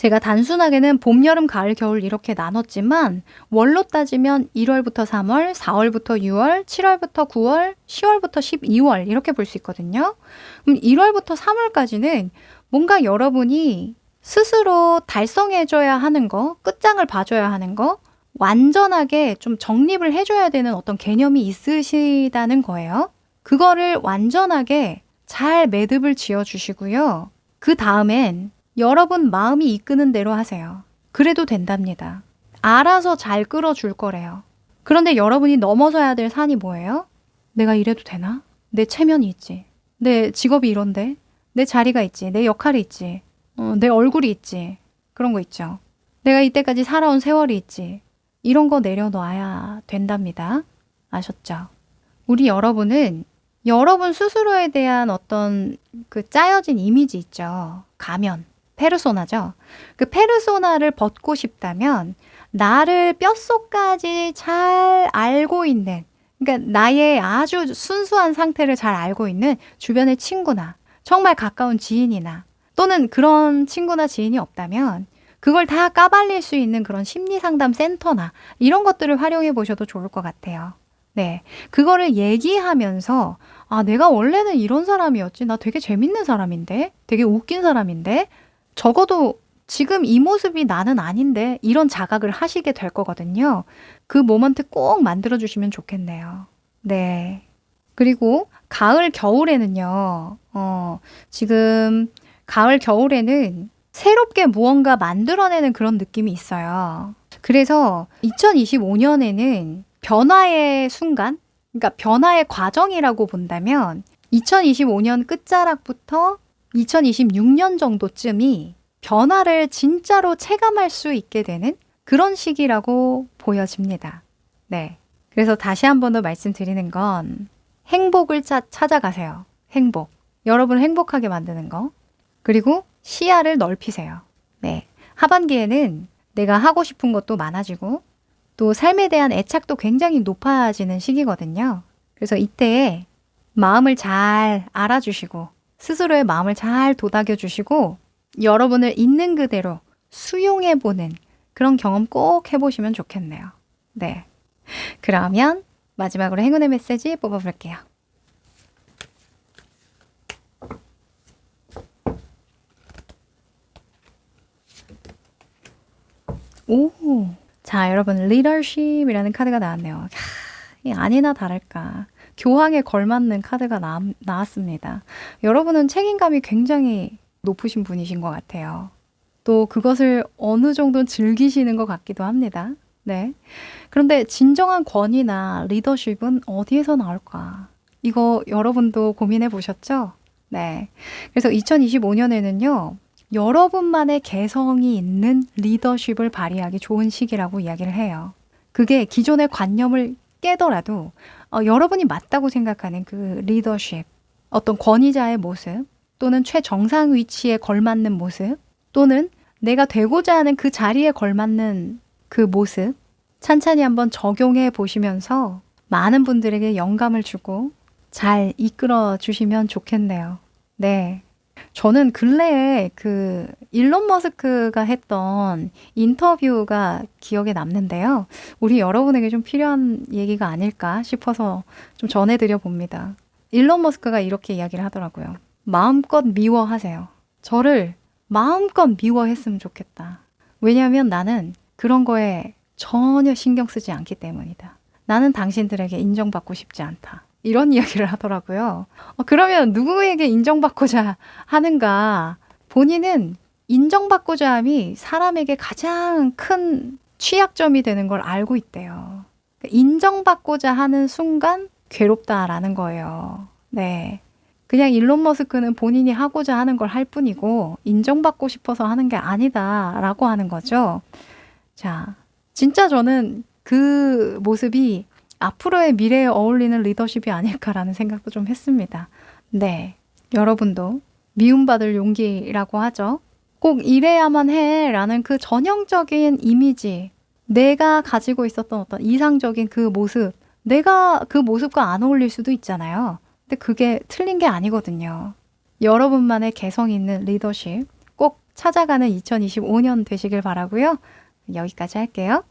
제가 단순하게는 봄, 여름, 가을, 겨울 이렇게 나눴지만 월로 따지면 1월부터 3월, 4월부터 6월, 7월부터 9월, 10월부터 12월 이렇게 볼 수 있거든요. 그럼 1월부터 3월까지는 뭔가 여러분이 스스로 달성해줘야 하는 거, 끝장을 봐줘야 하는 거, 완전하게 좀 정립을 해줘야 되는 어떤 개념이 있으시다는 거예요. 그거를 완전하게 잘 매듭을 지어주시고요. 그 다음엔 여러분 마음이 이끄는 대로 하세요. 그래도 된답니다. 알아서 잘 끌어줄 거래요. 그런데 여러분이 넘어서야 될 산이 뭐예요? 내가 이래도 되나? 내 체면이 있지. 내 직업이 이런데? 내 자리가 있지. 내 역할이 있지. 내 얼굴이 있지. 그런 거 있죠. 내가 이때까지 살아온 세월이 있지. 이런 거 내려놔야 된답니다. 아셨죠? 우리 여러분은 여러분 스스로에 대한 어떤 그 짜여진 이미지 있죠. 가면. 페르소나죠. 그 페르소나를 벗고 싶다면 나를 뼛속까지 잘 알고 있는, 그러니까 나의 아주 순수한 상태를 잘 알고 있는 주변의 친구나 정말 가까운 지인이나 또는 그런 친구나 지인이 없다면 그걸 다 까발릴 수 있는 그런 심리상담 센터나 이런 것들을 활용해 보셔도 좋을 것 같아요. 네. 그거를 얘기하면서 아, 내가 원래는 이런 사람이었지. 나 되게 재밌는 사람인데? 되게 웃긴 사람인데? 적어도 지금 이 모습이 나는 아닌데 이런 자각을 하시게 될 거거든요. 그 모먼트 꼭 만들어주시면 좋겠네요. 네. 그리고 가을, 겨울에는요. 지금 가을, 겨울에는 새롭게 무언가 만들어내는 그런 느낌이 있어요. 그래서 2025년에는 변화의 순간, 그러니까 변화의 과정이라고 본다면 2025년 끝자락부터 2026년 정도쯤이 변화를 진짜로 체감할 수 있게 되는 그런 시기라고 보여집니다. 네. 그래서 다시 한 번 더 말씀드리는 건 행복을 찾아가세요. 행복. 여러분을 행복하게 만드는 거. 그리고 시야를 넓히세요. 네. 하반기에는 내가 하고 싶은 것도 많아지고 또 삶에 대한 애착도 굉장히 높아지는 시기거든요. 그래서 이때에 마음을 잘 알아주시고 스스로의 마음을 잘 도닥여 주시고 여러분을 있는 그대로 수용해보는 그런 경험 꼭 해보시면 좋겠네요. 네. 그러면 마지막으로 행운의 메시지 뽑아볼게요. 오, 자, 여러분 리더십이라는 카드가 나왔네요. 이 아니나 다를까 교황에 걸맞는 카드가 나왔습니다. 여러분은 책임감이 굉장히 높으신 분이신 것 같아요. 또 그것을 어느 정도는 즐기시는 것 같기도 합니다. 네. 그런데 진정한 권위나 리더십은 어디에서 나올까? 이거 여러분도 고민해 보셨죠? 네. 그래서 2025년에는요, 여러분만의 개성이 있는 리더십을 발휘하기 좋은 시기라고 이야기를 해요. 그게 기존의 관념을 깨더라도 여러분이 맞다고 생각하는 그 리더십, 어떤 권위자의 모습, 또는 최정상 위치에 걸맞는 모습, 또는 내가 되고자 하는 그 자리에 걸맞는 그 모습, 찬찬히 한번 적용해 보시면서 많은 분들에게 영감을 주고 잘 이끌어 주시면 좋겠네요. 네. 저는 근래에 그 일론 머스크가 했던 인터뷰가 기억에 남는데요. 우리 여러분에게 좀 필요한 얘기가 아닐까 싶어서 좀 전해드려 봅니다. 일론 머스크가 이렇게 이야기를 하더라고요. 마음껏 미워하세요. 저를 마음껏 미워했으면 좋겠다. 왜냐하면 나는 그런 거에 전혀 신경 쓰지 않기 때문이다. 나는 당신들에게 인정받고 싶지 않다. 이런 이야기를 하더라고요. 그러면 누구에게 인정받고자 하는가? 본인은 인정받고자 함이 사람에게 가장 큰 취약점이 되는 걸 알고 있대요. 인정받고자 하는 순간 괴롭다라는 거예요. 네. 그냥 일론 머스크는 본인이 하고자 하는 걸 할 뿐이고 인정받고 싶어서 하는 게 아니다라고 하는 거죠. 자, 진짜 저는 그 모습이 앞으로의 미래에 어울리는 리더십이 아닐까라는 생각도 좀 했습니다. 네, 여러분도 미움받을 용기라고 하죠. 꼭 이래야만 해라는 그 전형적인 이미지, 내가 가지고 있었던 어떤 이상적인 그 모습, 내가 그 모습과 안 어울릴 수도 있잖아요. 근데 그게 틀린 게 아니거든요. 여러분만의 개성 있는 리더십 꼭 찾아가는 2025년 되시길 바라고요. 여기까지 할게요.